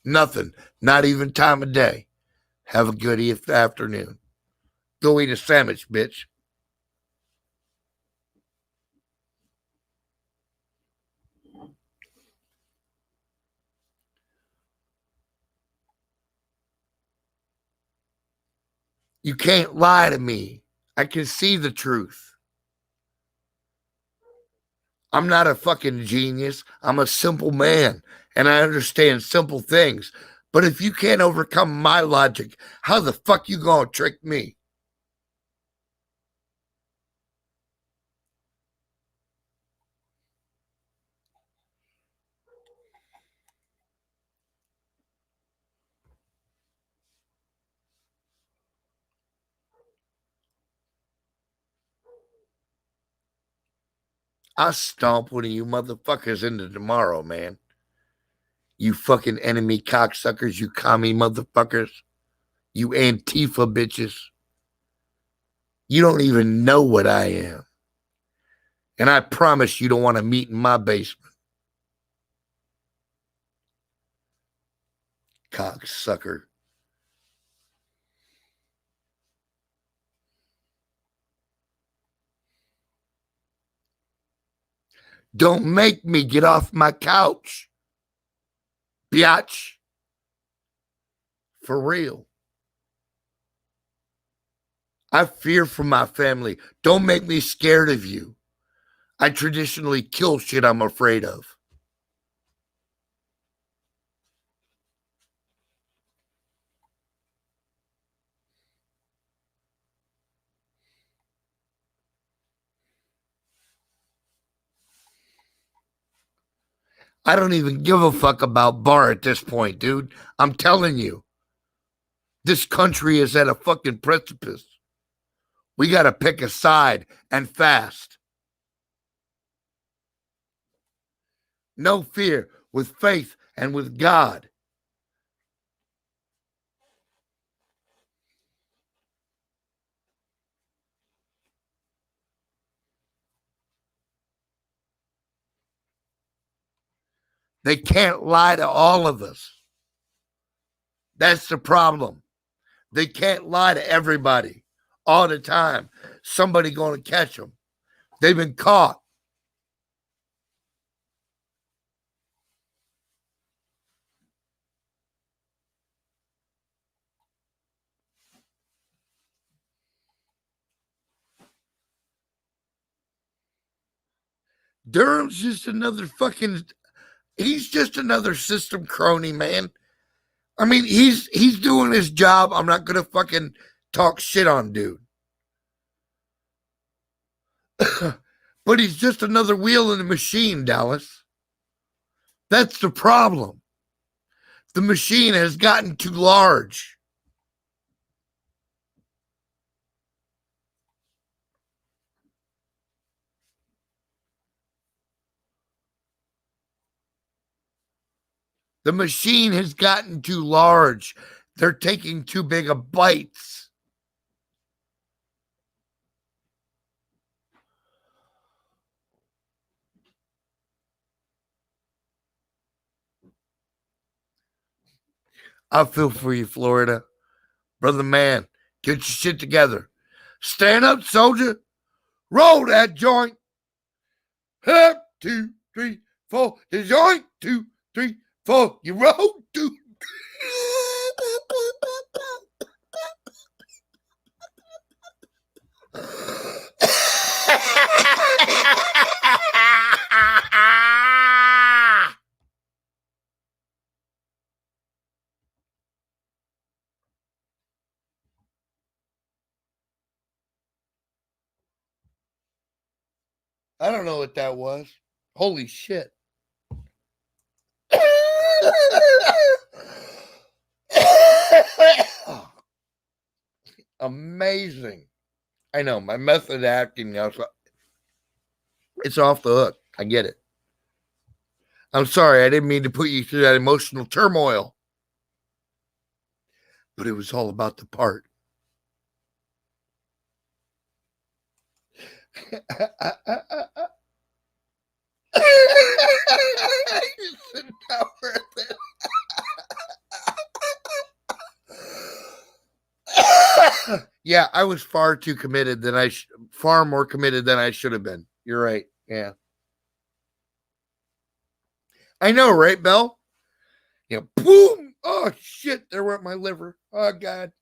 Nothing. Not even time of day. Have a good afternoon. Go eat a sandwich, bitch. You can't lie to me. I can see the truth. I'm not a fucking genius. I'm a simple man, and I understand simple things. But if you can't overcome my logic, how the fuck you gonna trick me? I'll stomp one of you motherfuckers into tomorrow, man. You fucking enemy cocksuckers, you commie motherfuckers, you Antifa bitches. You don't even know what I am. And I promise you don't want to meet in my basement. Cocksucker. Don't make me get off my couch. Biatch. For real. I fear for my family. Don't make me scared of you. I traditionally kill shit I'm afraid of. I don't even give a fuck about Barr at this point, dude. I'm telling you. This country is at a fucking precipice. We got to pick a side and fast. No fear, with faith and with God. They can't lie to all of us. That's the problem. They can't lie to everybody all the time. Somebody going to catch them. They've been caught. Durham's just another fucking. He's just another system crony, man. I mean, he's doing his job. I'm not gonna fucking talk shit on dude. But he's just another wheel in the machine, Dallas. That's the problem. The machine has gotten too large. The machine has gotten too large. They're taking too big of bites. I feel for you, Florida. Brother man, get your shit together. Stand up, soldier. Roll that joint. 1, 2, 3, 4. The joint. 2, 3, 4. You roll. 2. I don't know what that was. Holy shit. Amazing. I know my method of acting now. It's off the hook. I get it. I'm sorry. I didn't mean to put you through that emotional turmoil. But it was all about the part. Yeah, I was far too committed than far more committed than I should have been. You're right. Yeah. I know, right, Belle? Yeah, boom. Oh, shit. There went my liver. Oh, God.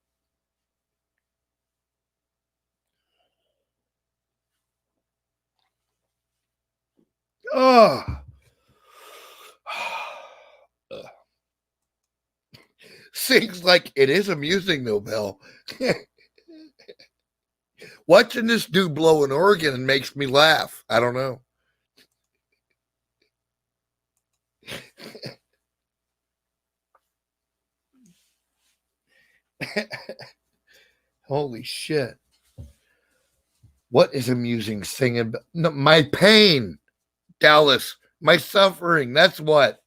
Oh. Seems like it is amusing, though, Belle. Watching this dude blow an organ makes me laugh. I don't know. Holy shit. What is amusing singing? No, my pain, Dallas, my suffering. That's what.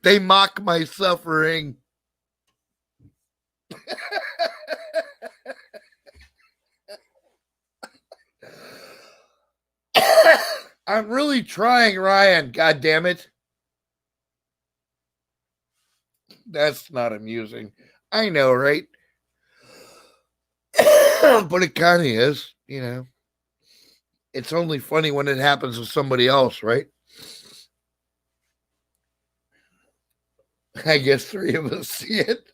They mock my suffering. I'm really trying, Ryan. God damn it. That's not amusing. I know, right? But it kind of is, you know. It's only funny when it happens with somebody else, right? I guess 3 of us see it.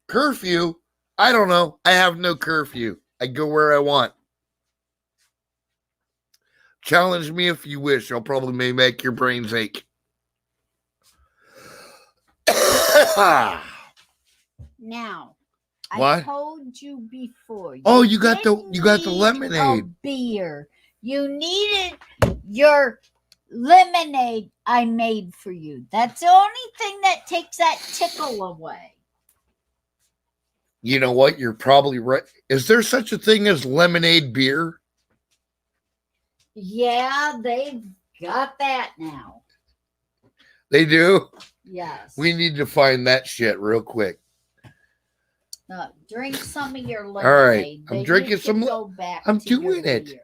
Curfew? I don't know. I have no curfew. I go where I want. Challenge me if you wish. I'll probably make your brains ache. Now, what? I told you before. You got the lemonade. A beer. You needed your lemonade I made for you. That's the only thing that takes that tickle away. You know what? You're probably right. Is there such a thing as lemonade beer? Yeah, they've got that now. They do? Yes. We need to find that shit real quick. Drink some of your lemonade. All right. I'm drinking some. I'm doing it. Beer.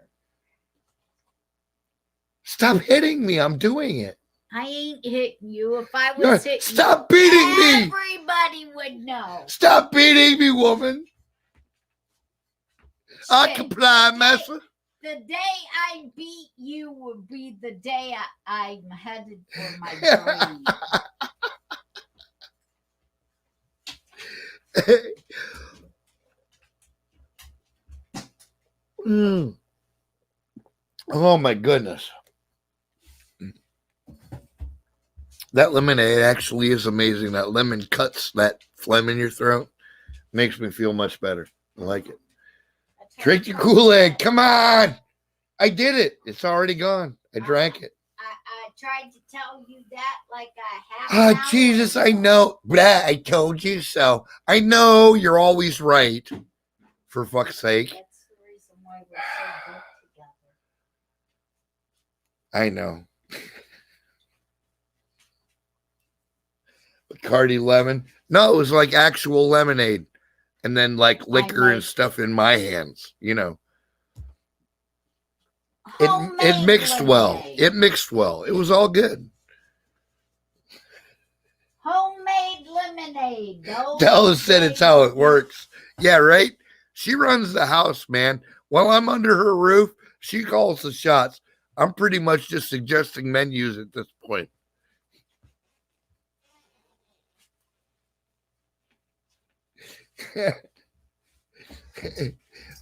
Stop hitting me. I'm doing it. I ain't hitting you. If I was hitting stop you, beating me. Everybody would know. Stop beating me, woman. I comply, master. The day I beat you would be the day I'm headed for my brain. Oh my goodness. That lemonade actually is amazing. That lemon cuts that phlegm in your throat. Makes me feel much better. I like it. Drink your Kool-Aid. Come on. I did it. It's already gone. I drank it. I tried to tell you that like a half hour Jesus, ago. I know. Blah, I told you so. I know you're always right. For fuck's sake. That's the reason why we're so good together. I know. Bacardi lemon. No, it was like actual lemonade. and then like liquor and stuff in my hands, you know. It mixed well. It mixed well. It was all good. Homemade lemonade. Dallas said it's how it works. Yeah, right? She runs the house, man. While I'm under her roof, she calls the shots. I'm pretty much just suggesting menus at this point.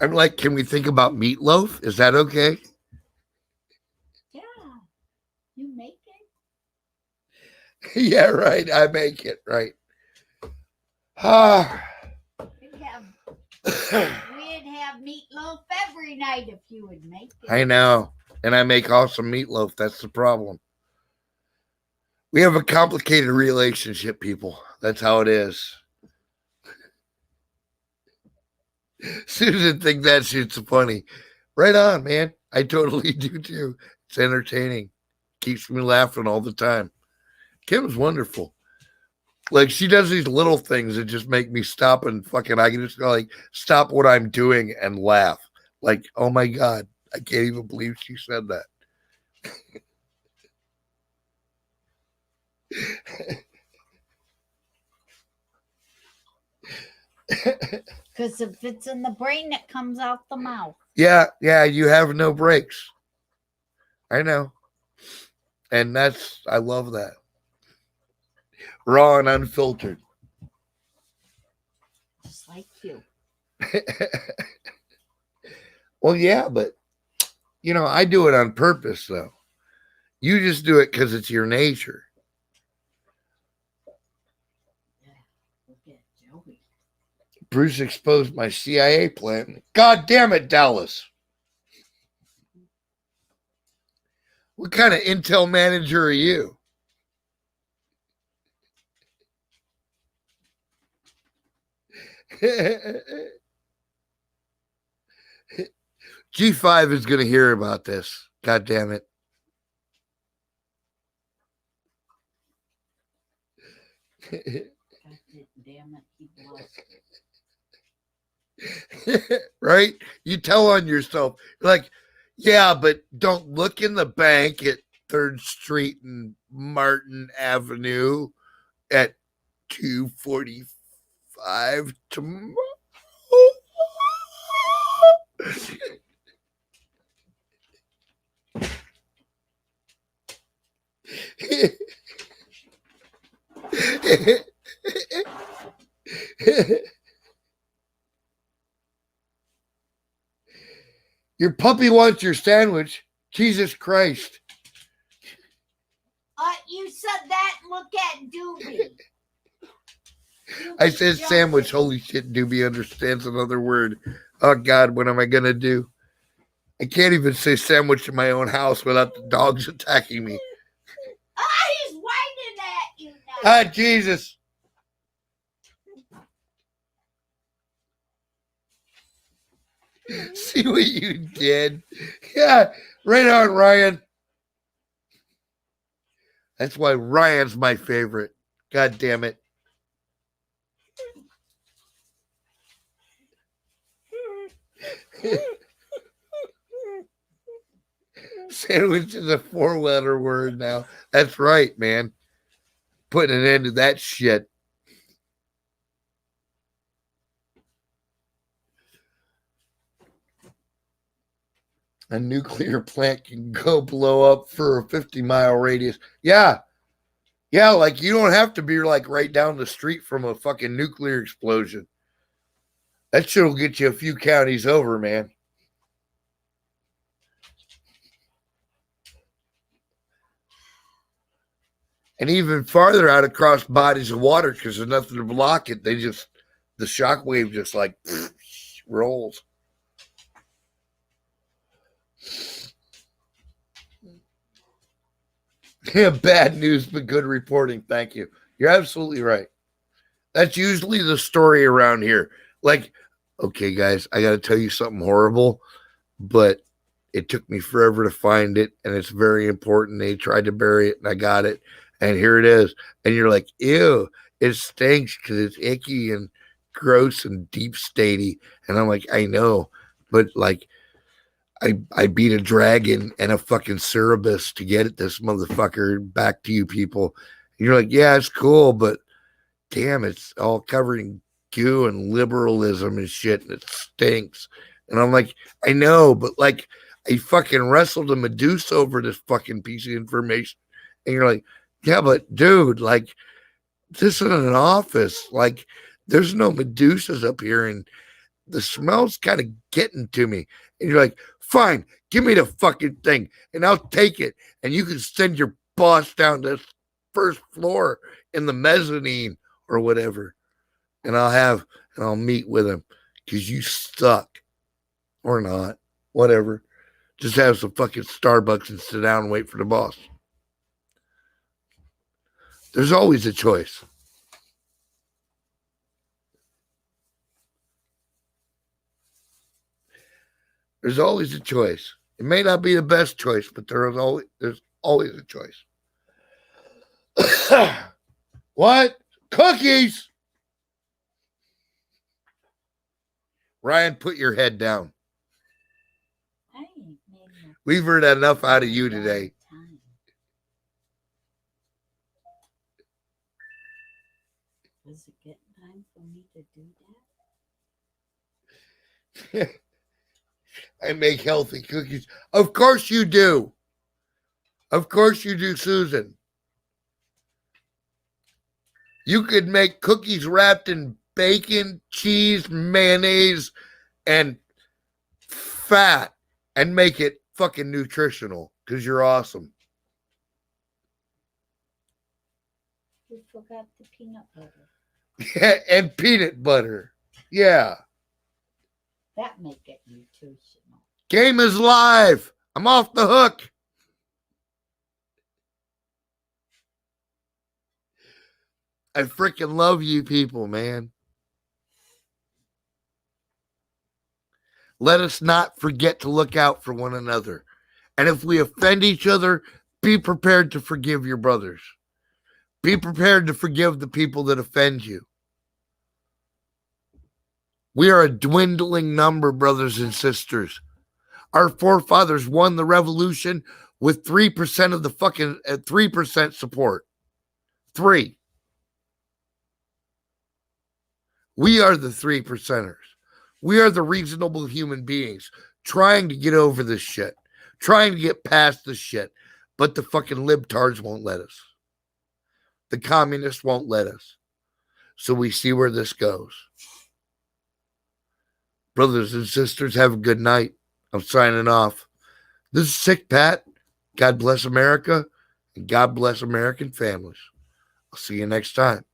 I'm like, can we think about meatloaf? Is that okay? Yeah. You make it? Yeah, right. I make it, right. We'd have meatloaf every night if you would make it. I know. And I make awesome meatloaf. That's the problem. We have a complicated relationship, people. That's how it is. Susan thinks that shit's funny. Right on, man. I totally do too. It's entertaining. Keeps me laughing all the time. Kim's wonderful. Like, she does these little things that just make me stop and fucking, I can just like stop what I'm doing and laugh. Like, oh my God, I can't even believe she said that. Because if it's in the brain, it comes out the mouth. Yeah, you have no breaks. I know. And I love that. Raw and unfiltered. Just like you. Well, yeah, but, you know, I do it on purpose, though. You just do it because it's your nature. Bruce exposed my CIA plan. God damn it, Dallas. What kind of intel manager are you? G5 is going to hear about this. God damn it. Damn it, he Right? You tell on yourself. Like, yeah, but don't look in the bank at 3rd Street and Martin Avenue at 2:45 tomorrow. Your puppy wants your sandwich. Jesus Christ. You said that. Look at Doobie. I said sandwich. Holy shit, Doobie understands another word. Oh, God, what am I going to do? I can't even say sandwich in my own house without the dogs attacking me. He's whining at you now. Ah, Jesus. See what you did? Yeah, right on, Ryan. That's why Ryan's my favorite. God damn it. Sandwich is a 4-letter word now. That's right, man. Putting an end to that shit. A nuclear plant can go blow up for a 50-mile radius. Yeah. Yeah, like you don't have to be like right down the street from a fucking nuclear explosion. That shit will get you a few counties over, man. And even farther out across bodies of water because there's nothing to block it. The shock wave just like rolls. Yeah, bad news, but good reporting. Thank you. You're absolutely right. That's usually the story around here. Like, okay, guys, I got to tell you something horrible, but it took me forever to find it, and it's very important. They tried to bury it, and I got it, and here it is. And you're like, ew, it stinks because it's icky and gross and deep statey. And I'm like, I know, but like, I beat a dragon and a fucking Cerebus to get this motherfucker back to you people. And you're like, yeah, it's cool, but damn, it's all covered in goo and liberalism and shit, and it stinks. And I'm like, I know, but like, I fucking wrestled a Medusa over this fucking piece of information. And you're like, yeah, but dude, like, this isn't an office. Like, there's no Medusas up here, and the smell's kind of getting to me. And you're like, fine, give me the fucking thing, and I'll take it. And you can send your boss down to the first floor in the mezzanine or whatever. And I'll meet with him because you suck. Or not. Whatever. Just have some fucking Starbucks and sit down and wait for the boss. There's always a choice. There's always a choice. It may not be the best choice, but there's always a choice. What? Cookies? Ryan, put your head down. We've heard enough out of you today. Was it getting time for me to do that? I make healthy cookies. Of course you do. Of course you do, Susan. You could make cookies wrapped in bacon, cheese, mayonnaise, and fat and make it fucking nutritional because you're awesome. We forgot the peanut butter. Yeah, and peanut butter. Yeah. That make it nutritional. Game is live. I'm off the hook. I freaking love you people, man. Let us not forget to look out for one another. And if we offend each other, be prepared to forgive your brothers. Be prepared to forgive the people that offend you. We are a dwindling number, brothers and sisters. Our forefathers won the revolution with 3% of the fucking 3% support. 3. We are the 3%ers. We are the reasonable human beings trying to get over this shit, trying to get past this shit, but the fucking libtards won't let us. The communists won't let us. So we see where this goes. Brothers and sisters, have a good night. I'm signing off. This is Sick Pat. God bless America, and God bless American families. I'll see you next time.